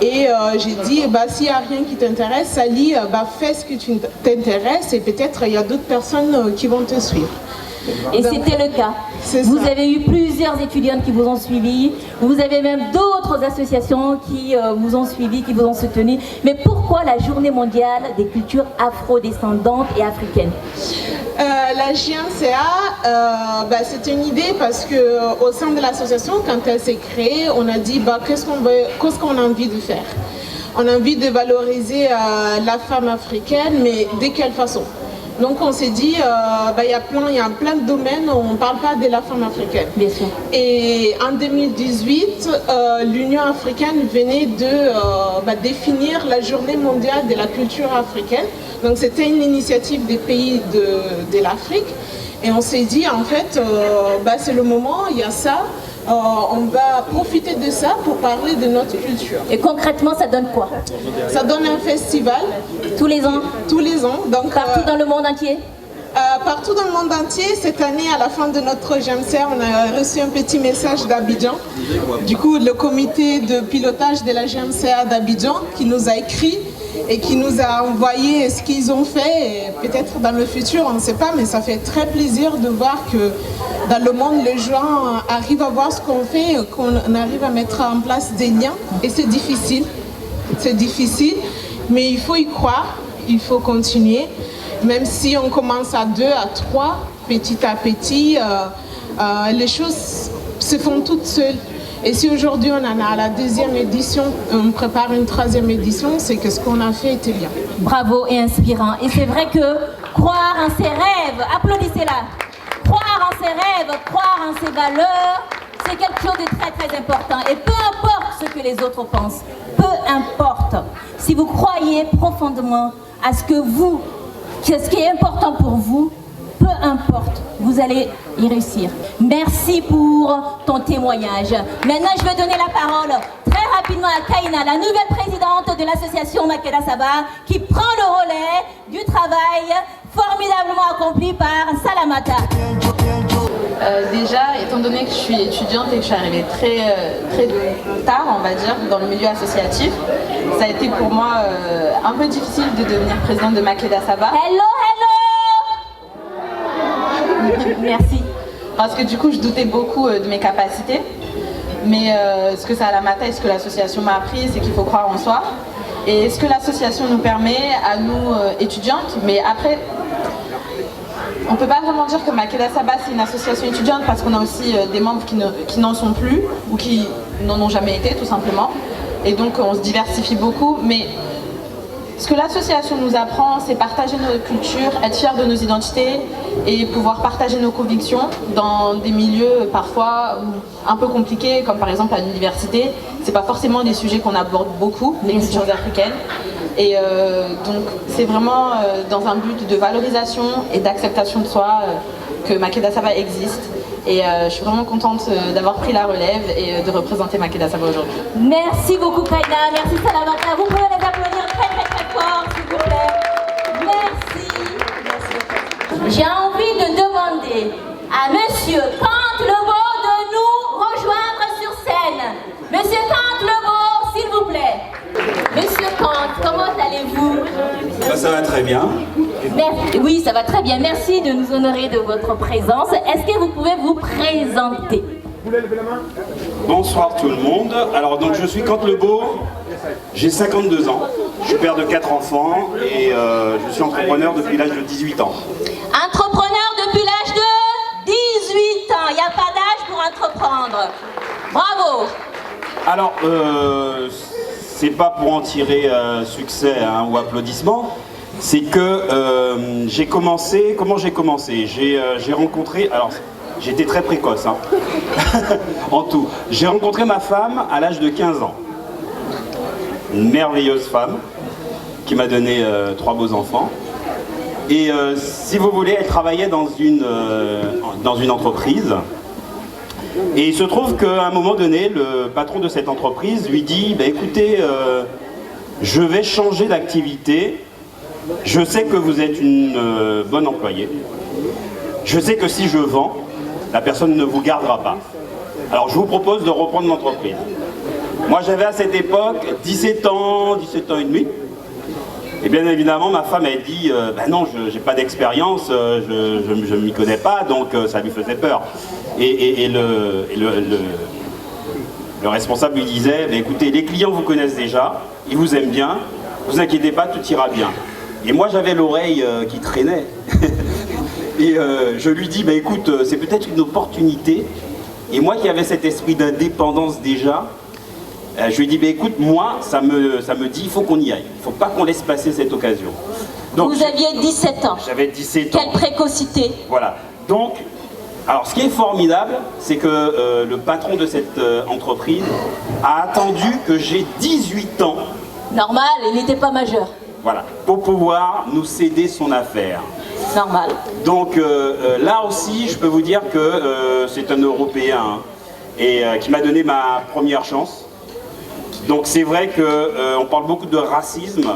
Et j'ai dit, s'il n'y a rien qui t'intéresse, Sally, fais ce que tu t'intéresses et peut-être il y a d'autres personnes qui vont te suivre. Et c'était le cas. Vous avez eu plusieurs étudiantes qui vous ont suivi. Vous avez même d'autres associations qui vous ont suivi, qui vous ont soutenu. Mais pourquoi la Journée mondiale des cultures afro-descendantes et africaines? La JMCA, c'était une idée parce qu'au sein de l'association, quand elle s'est créée, on a dit qu'est-ce qu'on a envie de faire. On a envie de valoriser la femme africaine, mais de quelle façon? Donc on s'est dit, il y a plein de domaines où on ne parle pas de la femme africaine. Bien sûr. Et en 2018, l'Union africaine venait de définir la journée mondiale de la culture africaine. Donc c'était une initiative des pays de l'Afrique. Et on s'est dit, en fait, c'est le moment, il y a ça. On va profiter de ça pour parler de notre culture. Et concrètement, ça donne quoi? Ça donne un festival. Tous les ans? Tous les ans. Donc, partout dans le monde entier? Partout dans le monde entier. Cette année, à la fin de notre JMCA, on a reçu un petit message d'Abidjan. Du coup, le comité de pilotage de la JMCA d'Abidjan qui nous a écrit et qui nous a envoyé ce qu'ils ont fait. Peut-être dans le futur, on ne sait pas, mais ça fait très plaisir de voir que dans le monde, les gens arrivent à voir ce qu'on fait, qu'on arrive à mettre en place des liens. Et c'est difficile, mais il faut y croire, il faut continuer. Même si on commence à 2, à 3, petit à petit, les choses se font toutes seules. Et si aujourd'hui on en a à la 2e édition, on prépare une 3e édition, c'est que ce qu'on a fait était bien. Bravo et inspirant. Et c'est vrai que croire en ses rêves, applaudissez-la, croire en ses rêves, croire en ses valeurs, c'est quelque chose de très très important. Et peu importe ce que les autres pensent, peu importe, si vous croyez profondément à ce qui est important pour vous, peu importe, vous allez y réussir. Merci pour ton témoignage. Maintenant, je vais donner la parole très rapidement à Kaina, la nouvelle présidente de l'association Makeda Saba, qui prend le relais du travail formidablement accompli par Salamata. Déjà, étant donné que je suis étudiante et que je suis arrivée très tard, on va dire, dans le milieu associatif, ça a été pour moi un peu difficile de devenir présidente de Makeda Saba. Hello. Merci. Parce que du coup, je doutais beaucoup de mes capacités. Mais ce que Salamata et ce que l'association m'a appris, c'est qu'il faut croire en soi. Et ce que l'association nous permet à nous étudiantes, mais après, on ne peut pas vraiment dire que Makeda Saba c'est une association étudiante parce qu'on a aussi des membres qui n'en sont plus ou qui n'en ont jamais été tout simplement. Et donc on se diversifie beaucoup. Mais ce que l'association nous apprend, c'est partager nos cultures, être fiers de nos identités et pouvoir partager nos convictions dans des milieux parfois un peu compliqués, comme par exemple à l'université. C'est pas forcément des sujets qu'on aborde beaucoup, les cultures africaines. Et donc c'est vraiment dans un but de valorisation et d'acceptation de soi que Makeda Saba existe. Et je suis vraiment contente d'avoir pris la relève et de représenter Makeda Saba aujourd'hui. Merci beaucoup Kaina, merci Salamata. Vous pouvez les applaudir très fort s'il vous plaît. Merci. J'ai envie de demander à Monsieur Kant Lebeau de nous rejoindre sur scène. Monsieur Kant Lebeau, s'il vous plaît. Monsieur Kant, comment allez-vous? Ça va très bien. Merci. Oui, ça va très bien. Merci de nous honorer de votre présence. Est-ce que vous pouvez vous présenter? Bonsoir tout le monde. Alors donc je suis Kant Lebeau, j'ai 52 ans, je suis père de 4 enfants et je suis entrepreneur depuis l'âge de 18 ans. Entrepreneur depuis l'âge de 18 ans, il n'y a pas d'âge pour entreprendre. Bravo. Alors c'est pas pour en tirer succès ou applaudissements, c'est que j'ai commencé, comment j'ai commencé? J'ai rencontré, alors j'étais très précoce en tout. J'ai rencontré ma femme à l'âge de 15 ans. Une merveilleuse femme qui m'a donné 3 beaux enfants. Et si vous voulez, elle travaillait dans une entreprise. Et il se trouve qu'à un moment donné, le patron de cette entreprise lui dit « Écoutez, je vais changer d'activité. Je sais que vous êtes une bonne employée. Je sais que si je vends, la personne ne vous gardera pas. Alors je vous propose de reprendre l'entreprise. » Moi j'avais à cette époque 17 ans et demi. Et bien évidemment ma femme elle dit non, je n'ai pas d'expérience, je ne m'y connais pas, donc ça lui faisait peur. Et le responsable lui disait écoutez, les clients vous connaissent déjà, ils vous aiment bien, vous inquiétez pas, tout ira bien. Et moi j'avais l'oreille qui traînait. Et je lui dis, écoute, c'est peut-être une opportunité. Et moi qui avais cet esprit d'indépendance déjà, je lui dis, écoute, moi, ça me dit, il faut qu'on y aille. Il ne faut pas qu'on laisse passer cette occasion. Donc, vous aviez 17 ans. J'avais 17 ans. Quelle précocité. Voilà. Donc, alors ce qui est formidable, c'est que le patron de cette entreprise a attendu que j'ai 18 ans. Normal, il n'était pas majeur. Voilà, pour pouvoir nous céder son affaire. Normal. Donc là aussi, je peux vous dire que c'est un Européen et qui m'a donné ma première chance. Donc c'est vrai qu'on parle beaucoup de racisme,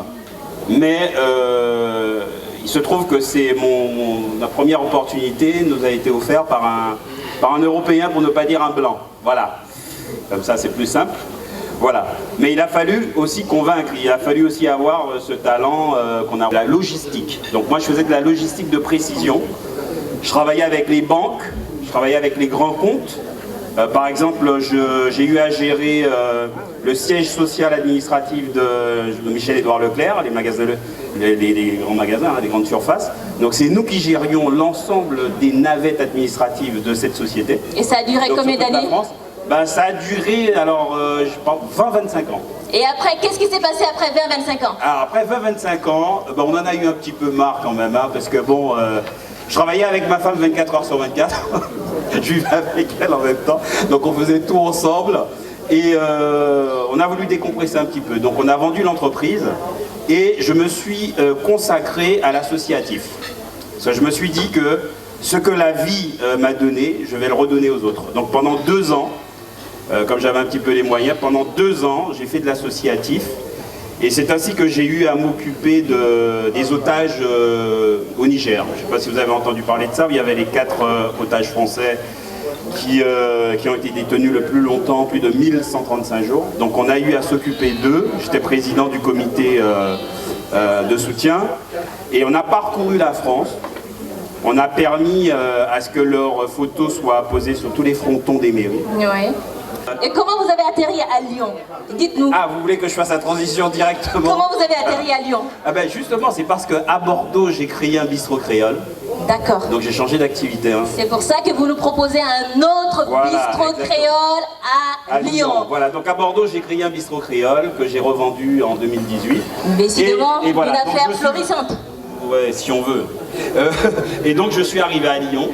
mais il se trouve que c'est ma première opportunité nous a été offerte par un Européen, pour ne pas dire un blanc. Voilà, comme ça c'est plus simple. Voilà, mais il a fallu aussi convaincre, il a fallu aussi avoir ce talent qu'on a, la logistique. Donc moi je faisais de la logistique de précision, je travaillais avec les banques, je travaillais avec les grands comptes. Par exemple, j'ai eu à gérer le siège social administratif de Michel-Édouard Leclerc, les grands magasins, les grandes surfaces. Donc c'est nous qui gérions l'ensemble des navettes administratives de cette société. Et ça a duré combien d'années? Ça a duré, alors, je pense, 20-25 ans. Et après, qu'est-ce qui s'est passé après 20-25 ans? Alors, après 20-25 ans, on en a eu un petit peu marre quand même, parce que bon, je travaillais avec ma femme 24 heures sur 24. Je vivais avec elle en même temps, donc on faisait tout ensemble. Et on a voulu décompresser un petit peu. Donc on a vendu l'entreprise et je me suis consacré à l'associatif. Parce que je me suis dit que ce que la vie m'a donné, je vais le redonner aux autres. Donc pendant 2 ans, comme j'avais un petit peu les moyens, pendant 2 ans, j'ai fait de l'associatif. Et c'est ainsi que j'ai eu à m'occuper des otages au Niger. Je ne sais pas si vous avez entendu parler de ça, il y avait les 4 otages français qui ont été détenus le plus longtemps, plus de 1135 jours. Donc on a eu à s'occuper d'eux. J'étais président du comité de soutien. Et on a parcouru la France. On a permis à ce que leurs photos soient posées sur tous les frontons des mairies. Oui. Et comment vous avez atterri à Lyon? Dites-nous. Ah, vous voulez que je fasse la transition directement? Comment vous avez atterri à Lyon? Justement, c'est parce qu'à Bordeaux, j'ai créé un bistrot créole. D'accord. Donc j'ai changé d'activité. C'est pour ça que vous nous proposez un autre bistrot créole à Lyon. Voilà, donc à Bordeaux, j'ai créé un bistrot créole que j'ai revendu en 2018. Décidément, une affaire florissante. Ouais, si on veut. Et donc je suis arrivé à Lyon.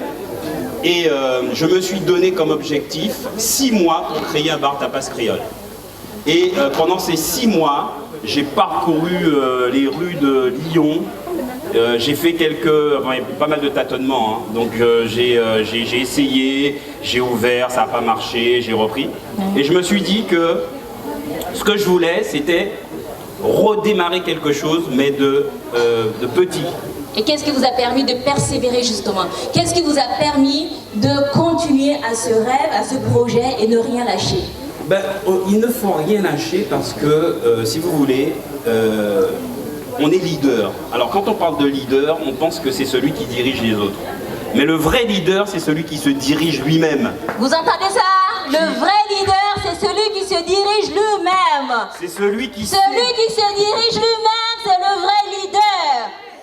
Et je me suis donné comme objectif 6 mois pour créer un bar tapas créole. Et pendant ces 6 mois, j'ai parcouru les rues de Lyon. J'ai fait pas mal de tâtonnements. Donc j'ai essayé, j'ai ouvert, ça n'a pas marché, j'ai repris. Et je me suis dit que ce que je voulais, c'était redémarrer quelque chose, mais de petit. Et qu'est-ce qui vous a permis de persévérer justement? Qu'est-ce qui vous a permis de continuer à ce rêve, à ce projet et ne rien lâcher? Il ne faut rien lâcher parce que, si vous voulez, on est leader. Alors quand on parle de leader, on pense que c'est celui qui dirige les autres. Mais le vrai leader, c'est celui qui se dirige lui-même. Vous entendez ça? Le vrai leader, c'est celui qui se dirige lui-même. C'est celui qui se dirige lui-même, c'est le vrai leader.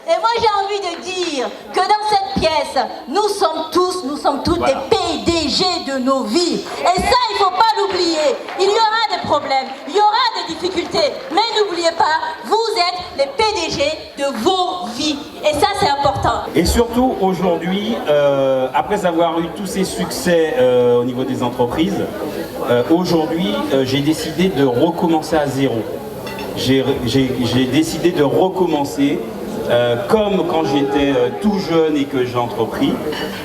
Et moi j'ai envie de dire que dans cette pièce, nous sommes toutes voilà. des PDG de nos vies. Et ça, il ne faut pas l'oublier. Il y aura des problèmes, il y aura des difficultés. Mais n'oubliez pas, vous êtes les PDG de vos vies. Et ça, c'est important. Et surtout, aujourd'hui, après avoir eu tous ces succès au niveau des entreprises, aujourd'hui, j'ai décidé de recommencer à zéro. J'ai décidé de recommencer. Comme quand j'étais tout jeune et que j'ai entrepris.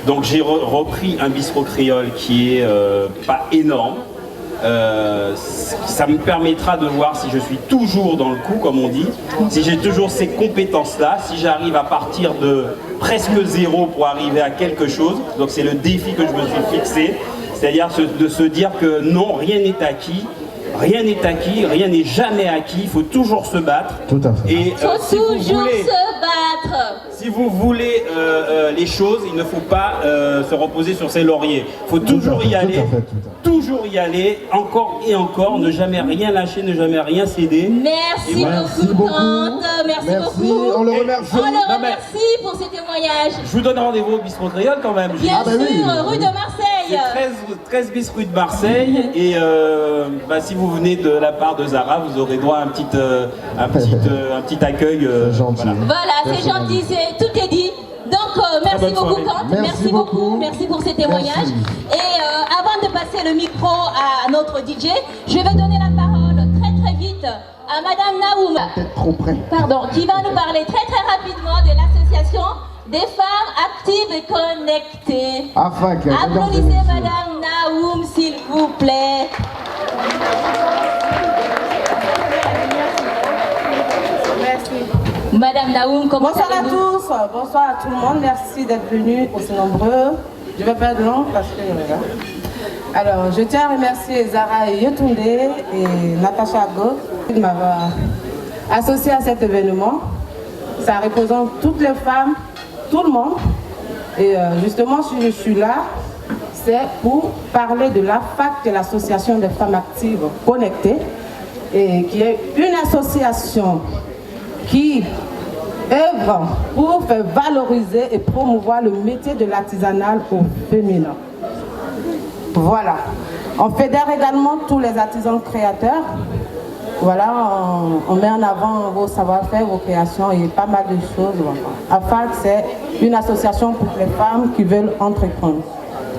Donc j'ai repris un bistrot créole qui est pas énorme. Ça me permettra de voir si je suis toujours dans le coup, comme on dit, si j'ai toujours ces compétences-là, si j'arrive à partir de presque zéro pour arriver à quelque chose. Donc c'est le défi que je me suis fixé, c'est-à-dire de se dire que non, rien n'est acquis. Rien n'est acquis, rien n'est jamais acquis, il faut toujours se battre. Tout à fait. Il faut toujours se battre. Si vous voulez les choses, il ne faut pas se reposer sur ses lauriers. Il faut toujours y aller, toujours y aller, encore et encore, ne jamais rien lâcher, ne jamais rien céder. Merci beaucoup, tante. Merci beaucoup. On le remercie. On le remercie pour ces témoignages. Je vous donne rendez-vous au bistrot créole quand même. Bien sûr, rue de Marseille. C'est 13 bis rue de Marseille. Et si vous venez de la part de Zara, vous aurez droit à un petit accueil. Voilà, c'est gentil, tout est dit. Donc, merci beaucoup, tante. Merci beaucoup. Merci pour ces témoignages. Et avant de passer le micro à notre DJ, je vais donner la parole très vite à Madame Naoum. Peut-être trop près. Pardon, qui va nous parler très rapidement de l'association des femmes actives et connectées. Applaudissez Madame Naoum, s'il vous plaît. Merci. Madame Naoum, comment bonsoir à tous, bonsoir à tout le monde, merci d'être venus aussi nombreux. Je vais pas être long parce que alors je tiens à remercier Zara Yetunde et Natacha Go de m'avoir associé à cet événement. Ça représente toutes les femmes, tout le monde. Et justement, si je suis là, c'est pour parler de la FAC, de l'association des femmes actives connectées, et qui est une association qui œuvre pour faire valoriser et promouvoir le métier de l'artisanat au féminin. Voilà. On fédère également tous les artisans créateurs. Voilà, on met en avant vos savoir-faire, vos créations et pas mal de choses. AFAC, c'est une association pour les femmes qui veulent entreprendre.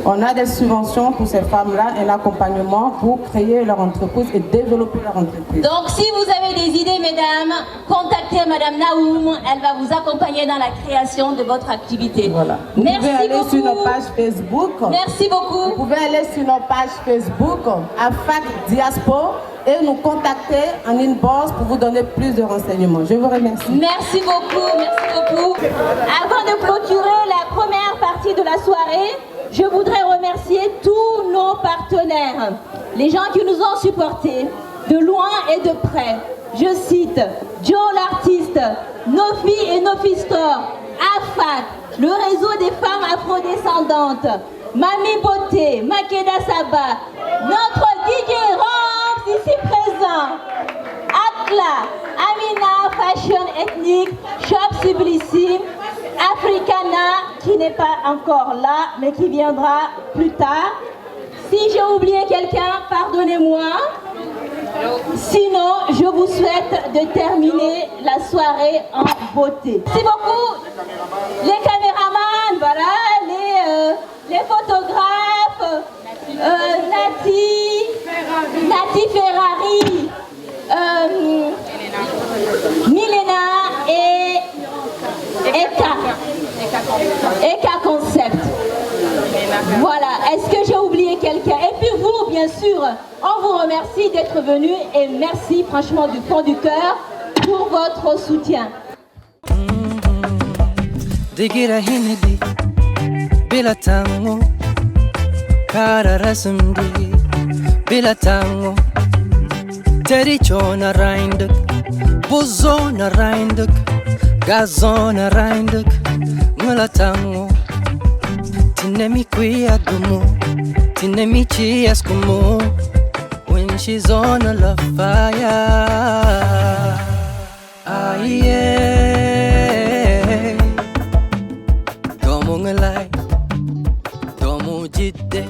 On a des subventions pour ces femmes-là, un accompagnement pour créer leur entreprise et développer leur entreprise. Donc si vous avez des idées, mesdames, contactez Madame Naoum, elle va vous accompagner dans la création de votre activité. Voilà. Vous pouvez aller sur nos pages Facebook. Merci beaucoup. Vous pouvez aller sur nos pages Facebook, AFAC Diaspora, et nous contacter en inbox pour vous donner plus de renseignements. Je vous remercie. Merci beaucoup, merci beaucoup. Avant de clôturer la première partie de la soirée, je voudrais remercier tous nos partenaires, les gens qui nous ont supportés, de loin et de près. Je cite Joe l'artiste, Nofi et Nofi Store, AFAC, le réseau des femmes afrodescendantes, Mami Beauté, Makeda Saba, notre DJ Rams ici présent, Atla, Amina Fashion Ethnique, Shop Sublissime, Africana qui n'est pas encore là mais qui viendra plus tard. Si j'ai oublié quelqu'un, pardonnez-moi. Sinon, je vous souhaite de terminer la soirée en beauté. Merci beaucoup les caméramans, voilà, les photographes, Nati Ferrari, Milena et Eka Concept. Voilà, est-ce que j'ai oublié quelqu'un? Et puis vous, bien sûr, on vous remercie d'être venus et merci franchement du fond du cœur pour votre soutien. digira hinidi bila tango kara rasmdi bila tango teri chona reindik buzona reindik gazona reindik ngala tango tinemi qui adumo tinemi ci escomo when she's on a love fire. Aye, domo ngalai, domo jidde.